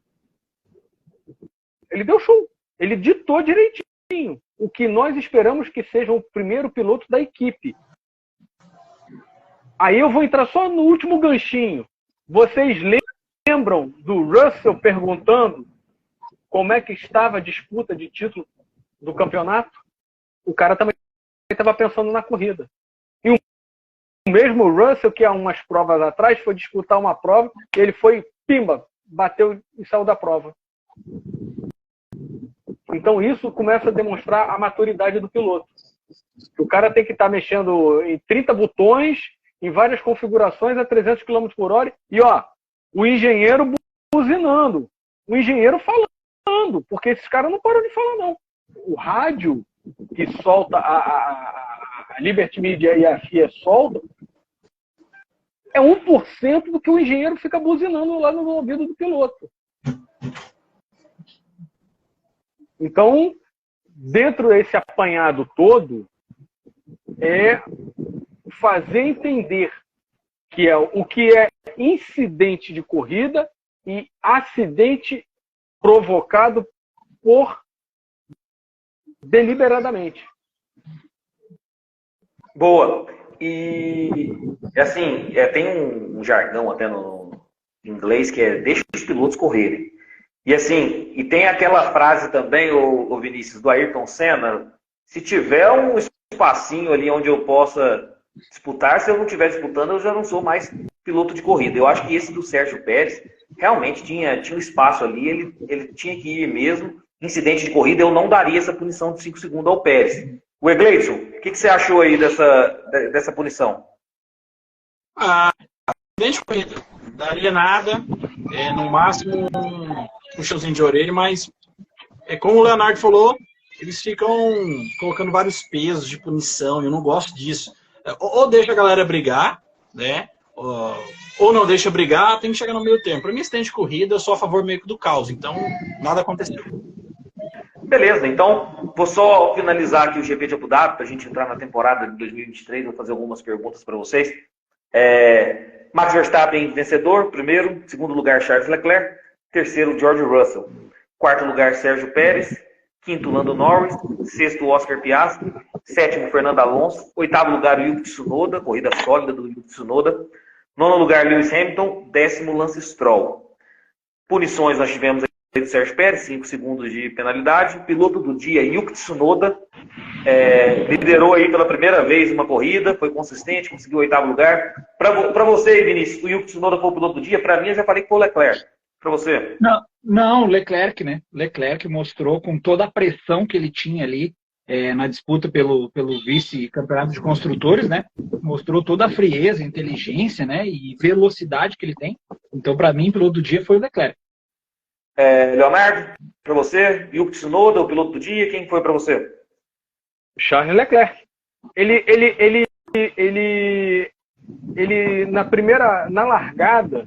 [SPEAKER 4] Ele deu show. Ele ditou direitinho o que nós esperamos que seja o primeiro piloto da equipe. Aí eu vou entrar só no último ganchinho. Vocês lembram do Russell perguntando como é que estava a disputa de título do campeonato? O cara também estava pensando na corrida. E o mesmo Russell, que há umas provas atrás, foi disputar uma prova, e ele foi, pimba, bateu e saiu da prova. Então isso começa a demonstrar a maturidade do piloto. O cara tem que estar mexendo em 30 botões, em várias configurações a 300 km por hora, e ó, o engenheiro buzinando, o engenheiro falando, porque esses caras não param de falar, não. O rádio que solta a Liberty Media e a FIA solta é 1% do que o engenheiro fica buzinando lá no ouvido do piloto. Então, dentro desse apanhado todo, é fazer entender que é o que é incidente de corrida e acidente provocado por deliberadamente.
[SPEAKER 1] Boa. E assim, tem um jargão até no inglês que é deixa os pilotos correrem. E assim, e tem aquela frase também, o Vinícius, do Ayrton Senna, se tiver um espacinho ali onde eu possa disputar, se eu não estiver disputando, eu já não sou mais piloto de corrida. Eu acho que esse do Sérgio Pérez realmente tinha um espaço ali, ele tinha que ir mesmo. Incidente de corrida, eu não daria essa punição de 5 segundos ao Pérez. O Egleison, o que você achou aí dessa punição?
[SPEAKER 3] Incidente de corrida, não daria nada, no máximo um puxãozinho de orelha, mas como o Leonardo falou, eles ficam colocando vários pesos de punição, eu não gosto disso. Ou deixa a galera brigar, né? Ou não deixa brigar, tem que chegar no meio termo. Para mim, acidente de corrida, eu sou a favor meio que do caos, então nada aconteceu.
[SPEAKER 1] Beleza, então vou só finalizar aqui o GP de Abu Dhabi, para a gente entrar na temporada de 2023, vou fazer algumas perguntas para vocês. Max Verstappen, vencedor, primeiro. Segundo lugar, Charles Leclerc. Terceiro, George Russell. Quarto lugar, Sérgio Pérez. Quinto, Lando Norris. Sexto, Oscar Piastri. Sétimo, Fernando Alonso. Oitavo lugar, Yuki Tsunoda, corrida sólida do Yuki Tsunoda. Nono lugar, Lewis Hamilton. Décimo, Lance Stroll. Punições nós tivemos do Sérgio Pérez, 5 segundos de penalidade. Piloto do dia, Yuki Tsunoda, liderou aí pela primeira vez uma corrida, foi consistente, conseguiu o 8º lugar. Para você, Vinícius, o Yuki Tsunoda foi o piloto do dia? Para mim, eu já falei que foi o Leclerc. Para você?
[SPEAKER 2] Não, Leclerc, né? Leclerc mostrou com toda a pressão que ele tinha ali na disputa pelo vice-campeonato de construtores, né? Mostrou toda a frieza, inteligência, né? E velocidade que ele tem. Então, para mim, o piloto do dia foi o Leclerc.
[SPEAKER 1] Leonardo, para você, Yuki Tsunoda, o piloto do dia, quem foi para você?
[SPEAKER 4] Charles Leclerc. Ele na largada,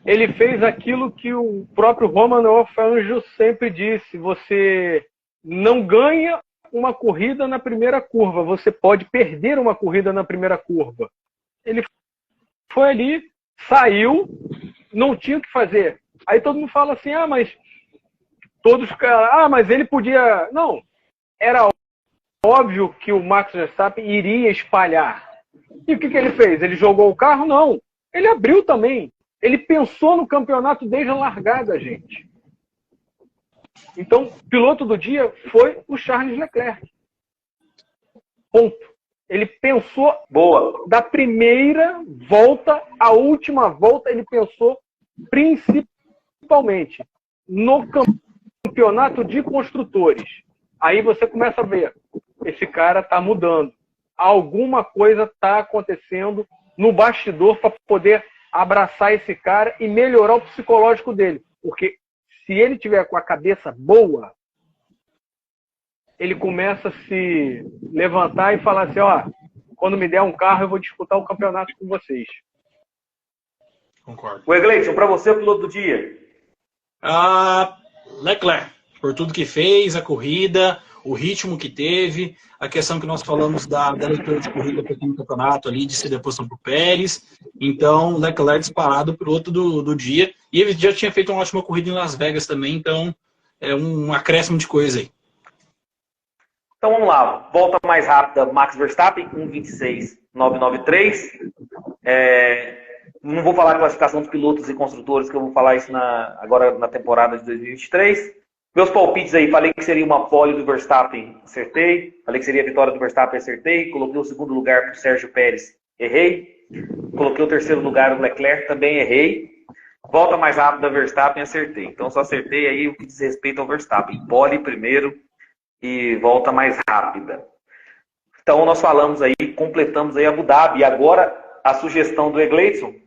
[SPEAKER 4] ele fez aquilo que o próprio Romain Fangio sempre disse: você não ganha uma corrida na primeira curva, você pode perder uma corrida na primeira curva. Ele foi ali, saiu, não tinha o que fazer. Aí todo mundo fala assim, mas ele podia... Não, era óbvio que o Max Verstappen iria espalhar. E o que ele fez? Ele jogou o carro? Não. Ele abriu também. Ele pensou no campeonato desde a largada, gente. Então, piloto do dia foi o Charles Leclerc. Ponto. Ele pensou,
[SPEAKER 1] Boa.
[SPEAKER 4] da primeira volta à última volta, ele pensou principalmente no campeonato de construtores. Aí você começa a ver, esse cara está mudando. Alguma coisa está acontecendo no bastidor para poder abraçar esse cara e melhorar o psicológico dele. Porque se ele tiver com a cabeça boa, ele começa a se levantar e falar assim, ó, quando me der um carro, eu vou disputar o campeonato com vocês.
[SPEAKER 3] Concordo.
[SPEAKER 1] O Egleison, para você, o piloto do dia.
[SPEAKER 3] Leclerc, por tudo que fez, a corrida, o ritmo que teve, a questão que nós falamos da leitura de corrida para o campeonato ali, de ceder posição para o Pérez. Então, Leclerc disparado piloto do dia. E ele já tinha feito uma ótima corrida em Las Vegas também, então é um acréscimo de coisa aí.
[SPEAKER 1] Então vamos lá, volta mais rápida, Max Verstappen, 1:26.993. Não vou falar a classificação dos pilotos e construtores, que eu vou falar isso agora na temporada de 2023. Meus palpites aí, falei que seria uma pole do Verstappen, acertei. Falei que seria a vitória do Verstappen, acertei. Coloquei o segundo lugar para o Sérgio Pérez, errei. Coloquei o terceiro lugar do Leclerc, também errei. Volta mais rápida, Verstappen, acertei. Então só acertei aí o que diz respeito ao Verstappen. Pole primeiro e volta mais rápida. Então nós falamos aí, completamos aí Abu Dhabi. E agora a sugestão do Egleison